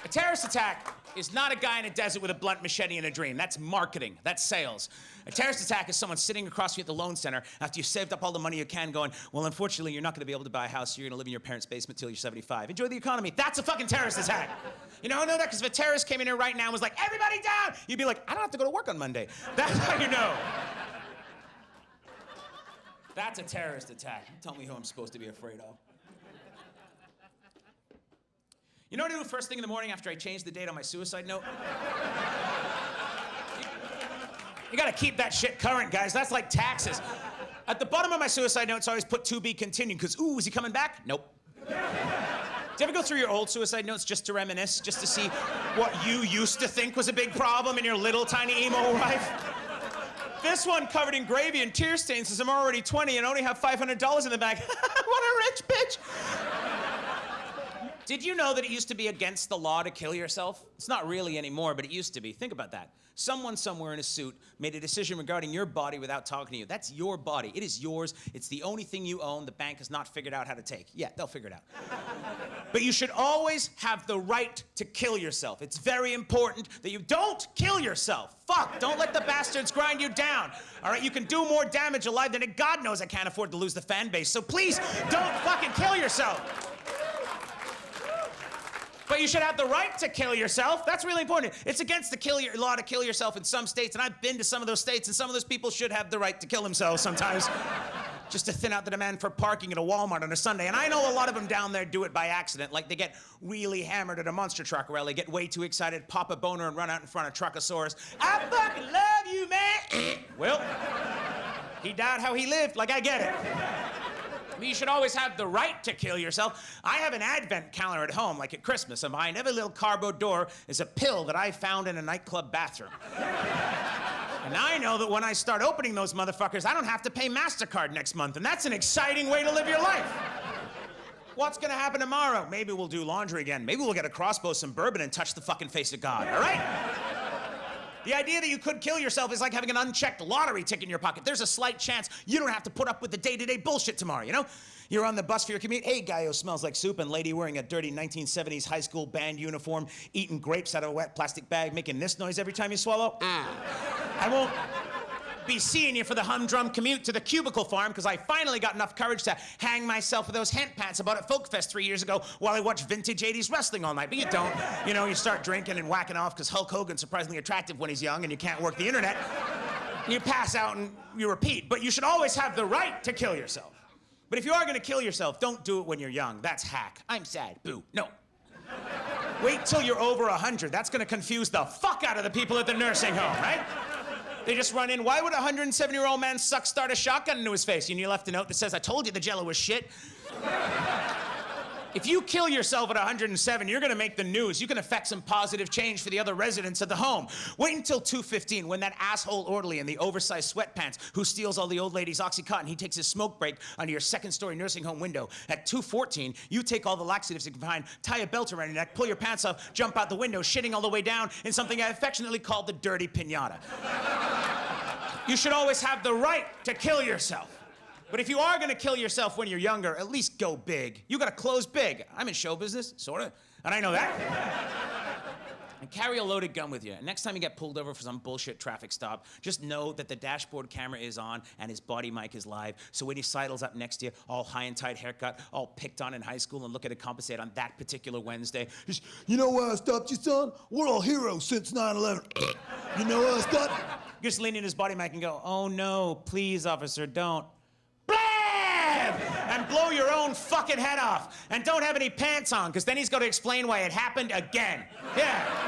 A terrorist attack is not a guy in a desert with a blunt machete and a dream. That's marketing. That's sales. A terrorist attack is someone sitting across from you at the loan center after you've saved up all the money you can going, well, unfortunately, you're not going to be able to buy a house, so you're going to live in your parents' basement till you're 75. Enjoy the economy. That's a fucking terrorist attack. You know, I know that because if a terrorist came in here right now and was like, everybody down, you'd be like, I don't have to go to work on Monday. That's how you know. That's a terrorist attack. Tell me who I'm supposed to be afraid of. You know what I do first thing in the morning after I change the date on my suicide note? You gotta keep that shit current, guys. That's like taxes. At the bottom of my suicide notes, I always put to be continued, because, ooh, is he coming back? Nope. Do you ever go through your old suicide notes just to reminisce, just to see what you used to think was a big problem in your little tiny emo life? This one, covered in gravy and tear stains, says I'm already 20 and only have $500 in the bank. What a rich bitch! Did you know that it used to be against the law to kill yourself? It's not really anymore, but it used to be. Think about that. Someone somewhere in a suit made a decision regarding your body without talking to you. That's your body. It is yours. It's the only thing you own the bank has not figured out how to take. Yeah, they'll figure it out. But you should always have the right to kill yourself. It's very important that you don't kill yourself. Fuck, don't let the bastards grind you down. All right, you can do more damage alive than it. God knows I can't afford to lose the fan base, so please don't fucking kill yourself. But you should have the right to kill yourself. That's really important. It's against the law to kill yourself in some states, and I've been to some of those states, and some of those people should have the right to kill themselves sometimes, just to thin out the demand for parking at a Walmart on a Sunday. And I know a lot of them down there do it by accident, like they get really hammered at a monster truck rally, get way too excited, pop a boner, and run out in front of Truckosaurus. I fucking love you, man. Well, he died how he lived, like I get it. You should always have the right to kill yourself. I have an advent calendar at home, like at Christmas, and behind every little cardboard door is a pill that I found in a nightclub bathroom. And I know that when I start opening those motherfuckers, I don't have to pay MasterCard next month, and that's an exciting way to live your life. What's gonna happen tomorrow? Maybe we'll do laundry again. Maybe we'll get a crossbow, some bourbon, and touch the fucking face of God, all right? The idea that you could kill yourself is like having an unchecked lottery ticket in your pocket. There's a slight chance you don't have to put up with the day-to-day bullshit tomorrow, you know? You're on the bus for your commute. Hey, guy who smells like soup, and lady wearing a dirty 1970s high school band uniform, eating grapes out of a wet plastic bag, making this noise every time you swallow. I won't be seeing you for the humdrum commute to the cubicle farm because I finally got enough courage to hang myself with those hemp pants I bought at Folk Fest 3 years ago while I watched vintage 80s wrestling all night. But you don't. You know, you start drinking and whacking off because Hulk Hogan's surprisingly attractive when he's young and you can't work the internet. You pass out and you repeat. But you should always have the right to kill yourself. But if you are going to kill yourself, don't do it when you're young. That's hack. I'm sad. Boo. No. Wait till you're over 100. That's going to confuse the fuck out of the people at the nursing home, right? They just run in. Why would a 107-year-old man start a shotgun into his face? And you left a note that says, I told you the Jell-O was shit. If you kill yourself at 107, you're gonna make the news. You can affect some positive change for the other residents of the home. Wait until 2:15 when that asshole orderly in the oversized sweatpants who steals all the old ladies' Oxycontin, he takes his smoke break under your second-story nursing home window. At 2:14, you take all the laxatives you can find, tie a belt around your neck, pull your pants off, jump out the window, shitting all the way down in something I affectionately called the dirty piñata. You should always have the right to kill yourself. But if you are gonna kill yourself when you're younger, at least go big. You gotta close big. I'm in show business, sorta, and I know that. And carry a loaded gun with you. And next time you get pulled over for some bullshit traffic stop, just know that the dashboard camera is on and his body mic is live. So when he sidles up next to you, all high and tight haircut, all picked on in high school and looking to compensate on that particular Wednesday, just,
You know why I stopped you, son? We're all heroes since 9/11. You know why I stopped?
just lean in his body mic and go, oh no, please, officer, don't. Blam! And blow your own fucking head off. And don't have any pants on, because then he's going to explain why it happened again. Yeah.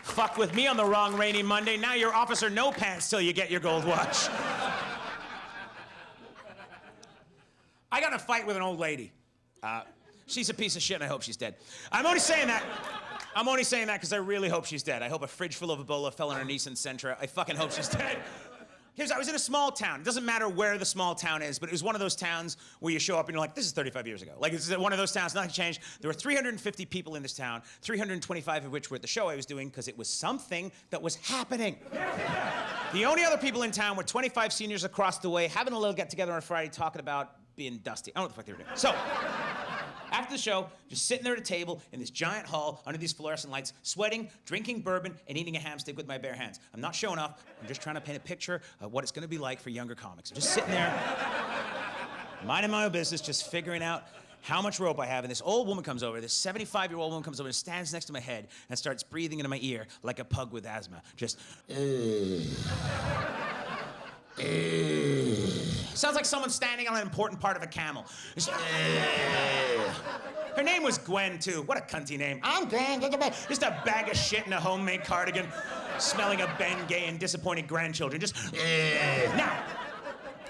Fuck with me on the wrong rainy Monday. Now you're officer no pants till you get your gold watch. I got in a fight with an old lady. She's a piece of shit and I hope she's dead. I'm only saying that because I really hope she's dead. I hope a fridge full of Ebola fell on her Nissan Sentra. I fucking hope she's dead. I was in a small town. It doesn't matter where the small town is, but it was one of those towns where you show up and you're like, this is 35 years ago. Like, it's one of those towns, nothing changed. There were 350 people in this town, 325 of which were at the show I was doing because it was something that was happening. The only other people in town were 25 seniors across the way having a little get-together on a Friday talking about being dusty. I don't know what the fuck they were doing. So, after the show, just sitting there at a table in this giant hall under these fluorescent lights, sweating, drinking bourbon, and eating a ham steak with my bare hands. I'm not showing off. I'm just trying to paint a picture of what it's going to be like for younger comics. I'm just sitting there, minding my own business, just figuring out how much rope I have. And this old woman comes over, this 75-year-old woman comes over and stands next to my head and starts breathing into my ear like a pug with asthma. Just, sounds like someone standing on an important part of a camel. Just, her name was Gwen, too. What a cunty name. I'm Gwen. Just a bag of shit in a homemade cardigan, smelling of Ben Gay and disappointed grandchildren. Just, now,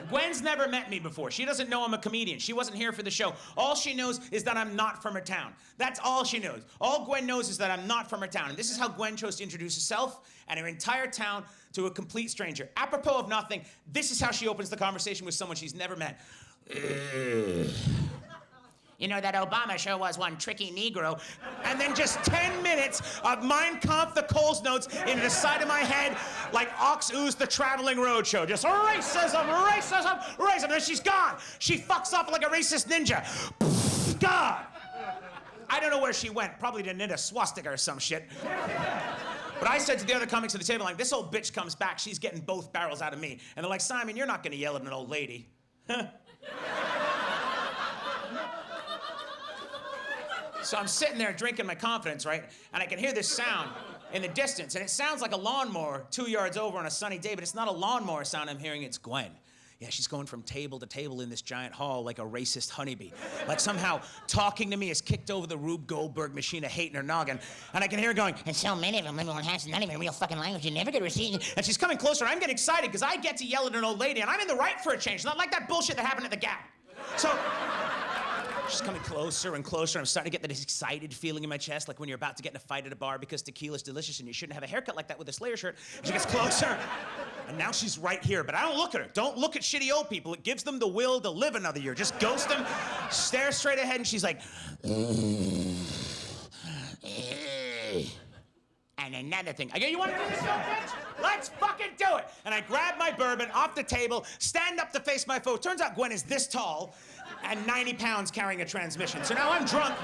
Gwen's never met me before. She doesn't know I'm a comedian. She wasn't here for the show. All she knows is that I'm not from her town. That's all she knows. All Gwen knows is that I'm not from her town. And this is how Gwen chose to introduce herself and her entire town to a complete stranger. Apropos of nothing, this is how she opens the conversation with someone she's never met. You know, that Obama sure was one tricky Negro. And then just 10 minutes of Mein Kampf the Coles notes into the side of my head like Ox Ooze the Traveling Roadshow. Just racism, racism, racism. And then she's gone. She fucks off like a racist ninja. God. I don't know where she went. Probably to knit a swastika or some shit. But I said to the other comics at the table, like, this old bitch comes back, she's getting both barrels out of me. And they're like, Simon, you're not gonna yell at an old lady. So I'm sitting there drinking my confidence, right? And I can hear this sound in the distance, and it sounds like a lawnmower 2 yards over on a sunny day, but it's not a lawnmower sound I'm hearing, it's Gwen. Yeah, she's going from table to table in this giant hall like a racist honeybee. Like somehow talking to me has kicked over the Rube Goldberg machine of hate in her noggin. And I can hear her going, and so many of them, everyone has none of a real fucking language you never get to receive. And she's coming closer, and I'm getting excited because I get to yell at an old lady, and I'm in the right for a change. Not like that bullshit that happened at the Gap. So, she's coming closer and closer. I'm starting to get that excited feeling in my chest, like when you're about to get in a fight at a bar because tequila's delicious and you shouldn't have a haircut like that with a Slayer shirt. She gets closer, and now she's right here, but I don't look at her. Don't look at shitty old people. It gives them the will to live another year. Just ghost them, stare straight ahead, and she's like, And another thing. I go, you want to do this, bitch? Let's fucking do it. And I grab my bourbon off the table, stand up to face my foe. Turns out Gwen is this tall and 90 pounds carrying a transmission. So now I'm drunk,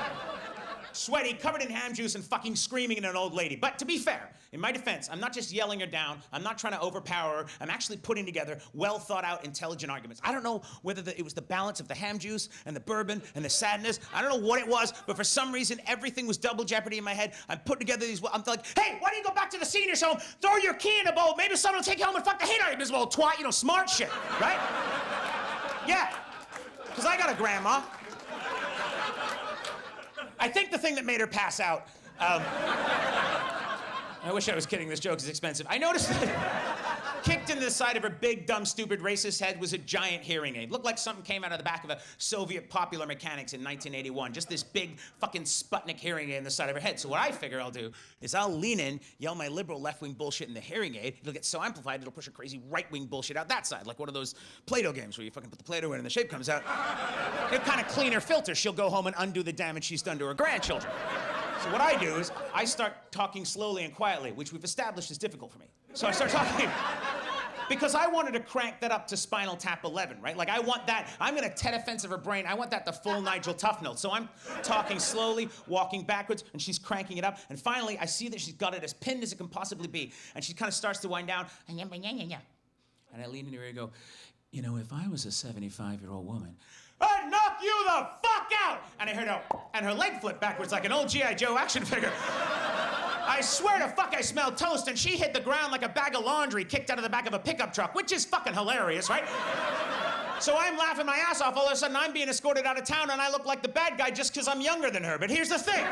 sweaty, covered in ham juice, and fucking screaming at an old lady. But to be fair, in my defense, I'm not just yelling her down. I'm not trying to overpower her. I'm actually putting together well-thought-out, intelligent arguments. I don't know whether it was the balance of the ham juice and the bourbon and the sadness. I don't know what it was, but for some reason, everything was double jeopardy in my head. I'm putting together these... I'm like, hey, why don't you go back to the seniors' home, throw your key in a bowl, maybe someone will take you home and fuck the hate out of you, this little twat, you know, smart shit, right? Yeah, because I got a grandma. I think the thing that made her pass out, I wish I was kidding, this joke is expensive. I noticed that kicked into the side of her big, dumb, stupid, racist head was a giant hearing aid. Looked like something came out of the back of a Soviet Popular Mechanics in 1981. Just this big fucking Sputnik hearing aid in the side of her head. So what I figure I'll do is I'll lean in, yell my liberal left-wing bullshit in the hearing aid. It'll get so amplified, it'll push her crazy right-wing bullshit out that side. Like one of those Play-Doh games where you fucking put the Play-Doh in and the shape comes out. It'll kind of clean her filter. She'll go home and undo the damage she's done to her grandchildren. So what I do is I start talking slowly and quietly, which we've established is difficult for me. So I start talking because I wanted to crank that up to Spinal Tap 11, right? Like I want that, I'm gonna Ted offensive her brain. I want that the full Nigel Tufnell. So I'm talking slowly, walking backwards, and she's cranking it up. And finally, I see that she's got it as pinned as it can possibly be. And she kind of starts to wind down. And I lean in her ear and go, you know, if I was a 75-year-old woman, I'd knock you the fuck out! And I heard her, and her leg flipped backwards like an old G.I. Joe action figure. I swear to fuck I smelled toast, and she hit the ground like a bag of laundry kicked out of the back of a pickup truck, which is fucking hilarious, right? So I'm laughing my ass off. All of a sudden, I'm being escorted out of town, and I look like the bad guy just because I'm younger than her. But here's the thing.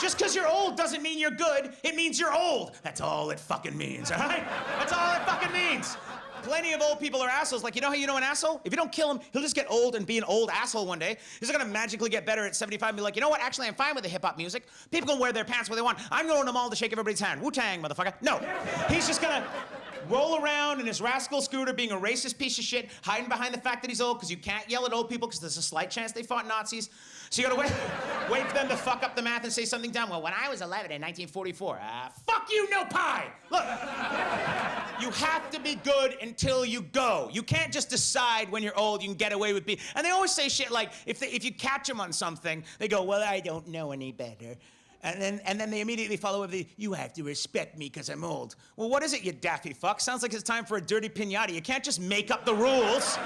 Just because you're old doesn't mean you're good. It means you're old. That's all it fucking means, all right? That's all it fucking means. Plenty of old people are assholes. Like, you know how you know an asshole? If you don't kill him, he'll just get old and be an old asshole one day. He's not gonna magically get better at 75 and be like, you know what? Actually, I'm fine with the hip-hop music. People can wear their pants where they want. I'm going to the mall to shake everybody's hand. Wu-Tang, motherfucker. No. He's just gonna roll around in his rascal scooter being a racist piece of shit, hiding behind the fact that he's old, because you can't yell at old people because there's a slight chance they fought Nazis. So you gotta wait for them to fuck up the math and say something dumb. Well, when I was 11 in 1944, fuck you, no pie! Look, you have to be good until you go. You can't just decide when you're old you can get away with being... And they always say shit like, if you catch them on something, they go, well, I don't know any better. And then they immediately follow with the, you have to respect me because I'm old. Well, what is it, you daffy fuck? Sounds like it's time for a dirty piñata. You can't just make up the rules.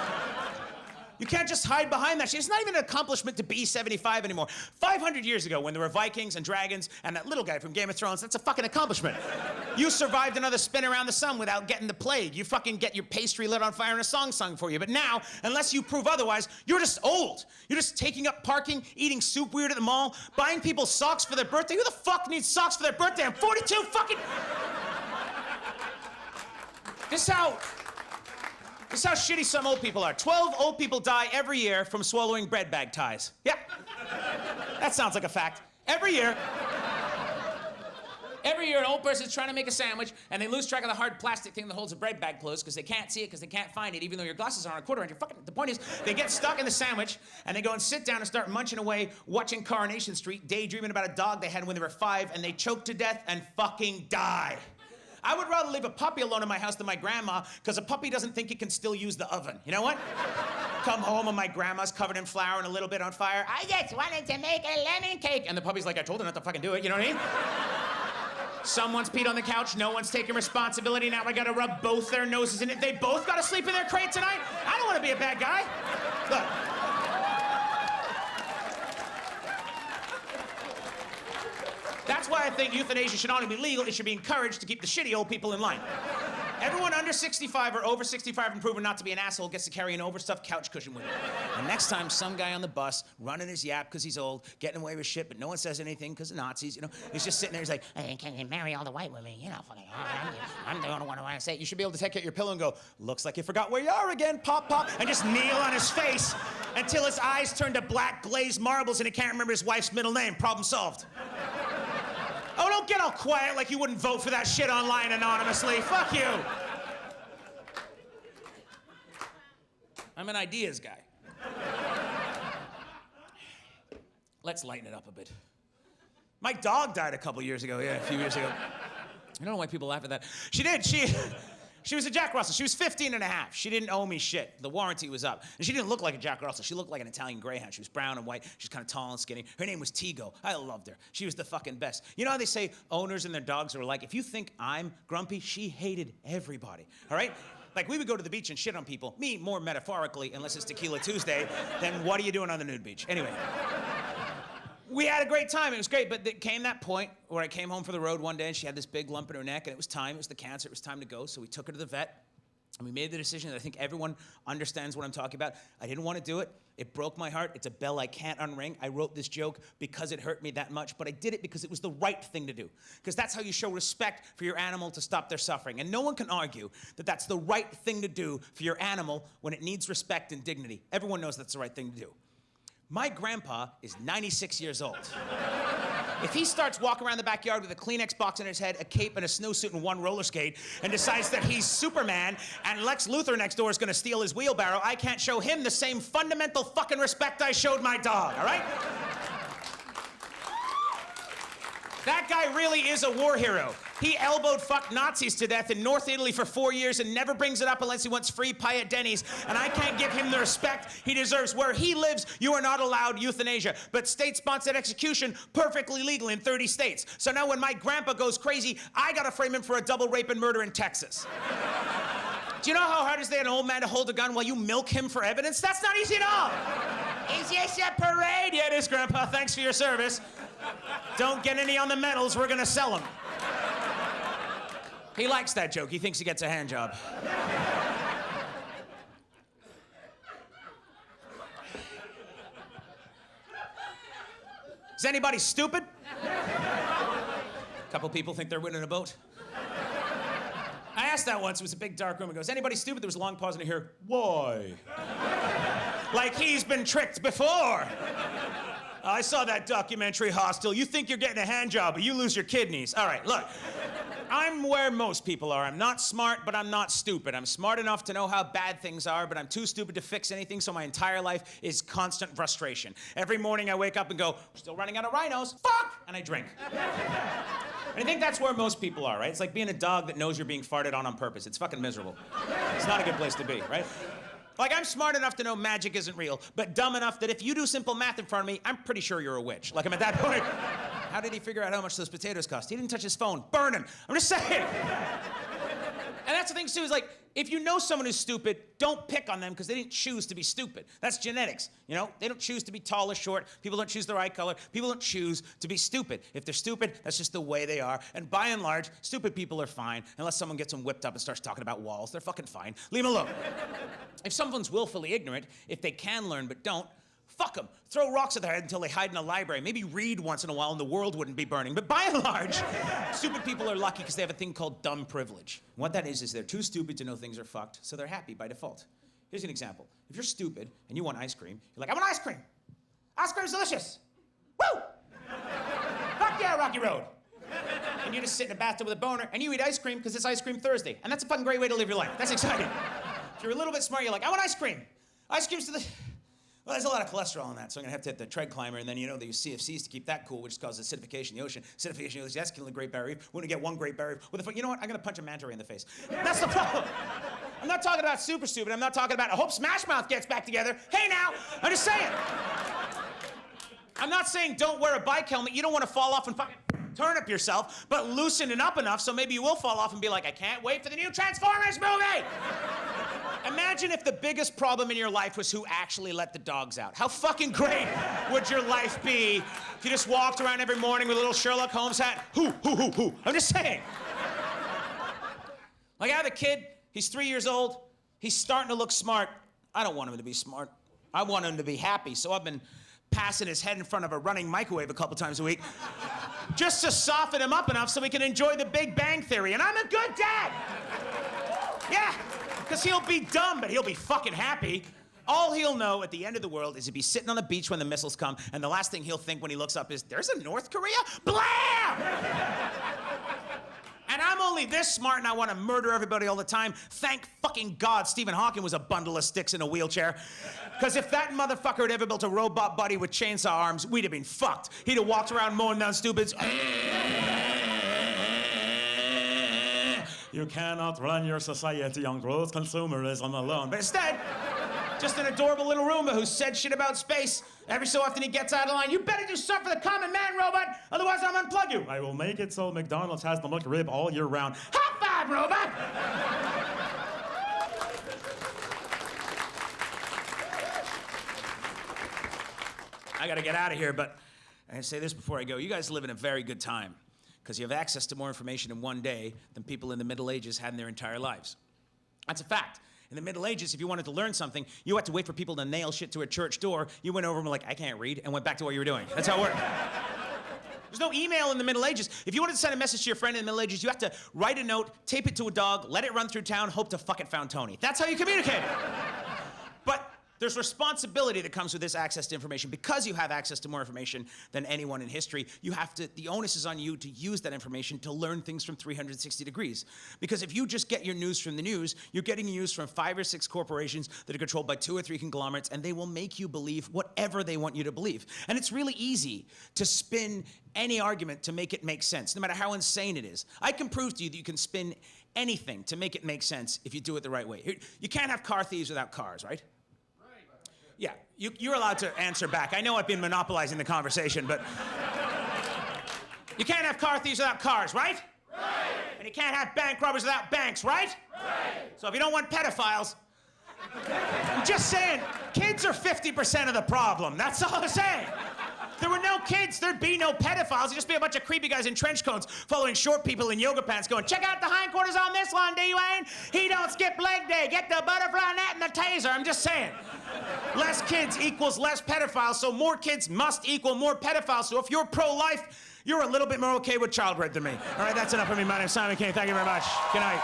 You can't just hide behind that shit. It's not even an accomplishment to be 75 anymore. 500 years ago, when there were Vikings and dragons and that little guy from Game of Thrones, that's a fucking accomplishment. You survived another spin around the sun without getting the plague. You fucking get your pastry lit on fire and a song sung for you. But now, unless you prove otherwise, you're just old. You're just taking up parking, eating soup weird at the mall, buying people socks for their birthday. Who the fuck needs socks for their birthday? I'm 42 fucking... This is how shitty some old people are. 12 old people die every year from swallowing bread bag ties. Yeah. That sounds like a fact. Every year, an old person's trying to make a sandwich, and they lose track of the hard plastic thing that holds the bread bag closed because they can't see it, because they can't find it, even though your glasses are on a quarter inch. The point is, they get stuck in the sandwich, and they go and sit down and start munching away, watching Coronation Street, daydreaming about a dog they had when they were 5, and they choke to death and fucking die. I would rather leave a puppy alone in my house than my grandma, because a puppy doesn't think it can still use the oven. You know what? Come home and my grandma's covered in flour and a little bit on fire. I just wanted to make a lemon cake. And the puppy's like, I told her not to fucking do it, you know what I mean? Someone's peed on the couch, no one's taking responsibility, now I gotta rub both their noses in it. They both gotta sleep in their crate tonight? I don't wanna be a bad guy. Look. That's why I think euthanasia should not only be legal, it should be encouraged to keep the shitty old people in line. Everyone under 65 or over 65 and proven not to be an asshole gets to carry an overstuffed couch cushion with him. And next time, some guy on the bus, running his yap because he's old, getting away with shit, but no one says anything because of Nazis, you know, he's just sitting there, he's like, hey, can you marry all the white women? You know, fucking, I'm the only one who wants to say it. You should be able to take out your pillow and go, looks like you forgot where you are again, pop, pop, and just kneel on his face until his eyes turn to black glazed marbles and he can't remember his wife's middle name. Problem solved. Oh, don't get all quiet like you wouldn't vote for that shit online anonymously. Fuck you. I'm an ideas guy. Let's lighten it up a bit. My dog died a couple years ago, a few years ago. I don't know why people laugh at that. She did, she was a Jack Russell. She was 15 and a half. She didn't owe me shit. The warranty was up. And she didn't look like a Jack Russell. She looked like an Italian Greyhound. She was brown and white. She was kind of tall and skinny. Her name was Tigo. I loved her. She was the fucking best. You know how they say owners and their dogs are alike? If you think I'm grumpy, she hated everybody, all right? Like, we would go to the beach and shit on people. Me, more metaphorically, unless it's Tequila Tuesday, then what are you doing on the nude beach? Anyway. We had a great time. It was great, but there came that point where I came home from the road one day and she had this big lump in her neck and it was time. It was the cancer. It was time to go. So we took her to the vet and we made the decision that I think everyone understands what I'm talking about. I didn't want to do it. It broke my heart. It's a bell I can't unring. I wrote this joke because it hurt me that much, but I did it because it was the right thing to do. Because that's how you show respect for your animal to stop their suffering. And no one can argue that that's the right thing to do for your animal when it needs respect and dignity. Everyone knows that's the right thing to do. My grandpa is 96 years old. If he starts walking around the backyard with a Kleenex box on his head, a cape, and a snowsuit and one roller skate, and decides that he's Superman, and Lex Luthor next door is gonna steal his wheelbarrow, I can't show him the same fundamental fucking respect I showed my dog, all right? That guy really is a war hero. He elbowed fuck Nazis to death in North Italy for 4 years and never brings it up unless he wants free pie at Denny's. And I can't give him the respect he deserves. Where he lives, you are not allowed euthanasia. But state-sponsored execution, perfectly legal in 30 states. So now when my grandpa goes crazy, I gotta frame him for a double rape and murder in Texas. Do you know how hard it is for an old man to hold a gun while you milk him for evidence? That's not easy at all. Is this a parade? Yeah, it is, Grandpa. Thanks for your service. Don't get any on the medals. We're gonna sell them. He likes that joke. He thinks he gets a hand job. Is anybody stupid? A couple people think they're winning a boat. I asked that once. It was a big dark room. He goes, anybody stupid? There was a long pause and I hear, why? Like he's been tricked before. I saw that documentary, Hostel. You think you're getting a hand job, but you lose your kidneys. All right, look. I'm where most people are. I'm not smart, but I'm not stupid. I'm smart enough to know how bad things are, but I'm too stupid to fix anything, so my entire life is constant frustration. Every morning I wake up and go, we're still running out of rhinos. Fuck! And I drink. And I think that's where most people are, right? It's like being a dog that knows you're being farted on purpose. It's fucking miserable. It's not a good place to be, right? Like, I'm smart enough to know magic isn't real, but dumb enough that if you do simple math in front of me, I'm pretty sure you're a witch. Like, I'm at that point. How did he figure out how much those potatoes cost? He didn't touch his phone. Burn him. I'm just saying. And that's the thing, too, is like, if you know someone who's stupid, don't pick on them because they didn't choose to be stupid. That's genetics, you know? They don't choose to be tall or short. People don't choose their eye color. People don't choose to be stupid. If they're stupid, that's just the way they are. And by and large, stupid people are fine, unless someone gets them whipped up and starts talking about walls. They're fucking fine. Leave them alone. If someone's willfully ignorant, if they can learn but don't, fuck them. Throw rocks at their head until they hide in a library. Maybe read once in a while and the world wouldn't be burning. But by and large, stupid people are lucky because they have a thing called dumb privilege. And what that is they're too stupid to know things are fucked, so they're happy by default. Here's an example. If you're stupid and you want ice cream, you're like, I want ice cream. Ice cream's delicious. Woo! Fuck yeah, Rocky Road. And you just sit in a bathtub with a boner and you eat ice cream because it's Ice Cream Thursday. And that's a fucking great way to live your life. That's exciting. If you're a little bit smart, you're like, I want ice cream. Ice cream's delicious. Well, there's a lot of cholesterol in that, so I'm gonna have to hit the tread climber, and then you know they use CFCs to keep that cool, which causes acidification in the ocean. Acidification in the ocean, that's killing the Great Barrier Reef. We're gonna get one Great Barrier Reef. You know what? I'm gonna punch a manta ray in the face. That's the problem. I'm not talking about super stupid. I'm not talking about, I hope Smash Mouth gets back together. Hey now, I'm just saying. I'm not saying don't wear a bike helmet. You don't want to fall off and fucking turn up yourself, but loosen it up enough so maybe you will fall off and be like, I can't wait for the new Transformers movie. Imagine if the biggest problem in your life was who actually let the dogs out. How fucking great would your life be if you just walked around every morning with a little Sherlock Holmes hat? Who? I'm just saying. Like, I have a kid, he's 3 years old, he's starting to look smart. I don't want him to be smart. I want him to be happy, so I've been passing his head in front of a running microwave a couple times a week just to soften him up enough so he can enjoy the Big Bang Theory. And I'm a good dad. Yeah. Because he'll be dumb, but he'll be fucking happy. All he'll know at the end of the world is he'll be sitting on the beach when the missiles come, and the last thing he'll think when he looks up is, there's a North Korea? Blam! And I'm only only this smart and I want to murder everybody all the time. Thank fucking God Stephen Hawking was a bundle of sticks in a wheelchair. Because if that motherfucker had ever built a robot buddy with chainsaw arms, we'd have been fucked. He'd have walked around mowing down stupids. You cannot run your society on growth consumerism alone. But instead, just an adorable little Roomba who said shit about space. Every so often he gets out of line. You better do something for the common man, robot, otherwise I'm gonna unplug you. I will make it so McDonald's has the McRib all year round. High five, robot! I gotta get out of here, but I say this before I go. You guys live in a very good time because you have access to more information in one day than people in the Middle Ages had in their entire lives. That's a fact. In the Middle Ages, if you wanted to learn something, you had to wait for people to nail shit to a church door. You went over and were like, I can't read, and went back to what you were doing. That's how it worked. There's no email in the Middle Ages. If you wanted to send a message to your friend in the Middle Ages, you have to write a note, tape it to a dog, let it run through town, hope to fuck it found Tony. That's how you communicate. But there's responsibility that comes with this access to information. Because you have access to more information than anyone in history, the onus is on you to use that information to learn things from 360 degrees. Because if you just get your news from the news, you're getting news from 5 or 6 corporations that are controlled by 2 or 3 conglomerates, and they will make you believe whatever they want you to believe. And it's really easy to spin any argument to make it make sense, no matter how insane it is. I can prove to you that you can spin anything to make it make sense if you do it the right way. You can't have car thieves without cars, right? Yeah, you're allowed to answer back. I know I've been monopolizing the conversation, but you can't have car thieves without cars, right? Right. And you can't have bank robbers without banks, right? Right. So if you don't want pedophiles, I'm just saying, kids are 50% of the problem. That's all I'm saying. If there were no kids, there'd be no pedophiles. It'd just be a bunch of creepy guys in trench coats following short people in yoga pants going, check out the hindquarters on this one, D-Wayne. He don't skip leg day. Get the butterfly net and the taser. I'm just saying. Less kids equals less pedophiles, so more kids must equal more pedophiles. So if you're pro-life, you're a little bit more okay with child rape than me. All right, that's enough for me. My name's Simon King. Thank you very much. Good night.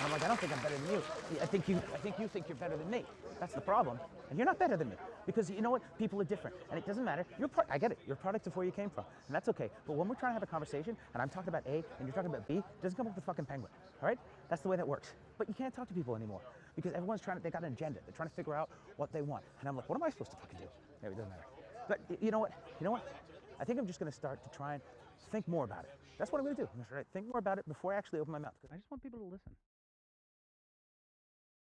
I'm like, I don't think I'm better than you. I think you think you're better than me. That's the problem. And you're not better than me. Because you know what? People are different. And it doesn't matter. I get it. You're a product of where you came from. And that's okay. But when we're trying to have a conversation, and I'm talking about A, and you're talking about B, it doesn't come up with the fucking penguin. All right? That's the way that works. But you can't talk to people anymore. Because everyone's they got an agenda. They're trying to figure out what they want. And I'm like, what am I supposed to fucking do? Maybe it doesn't matter. But you know what? I think I'm just going to start to try and think more about it. That's what I'm going to do. I'm going to think more about it before I actually open my mouth. Because I just want people to listen.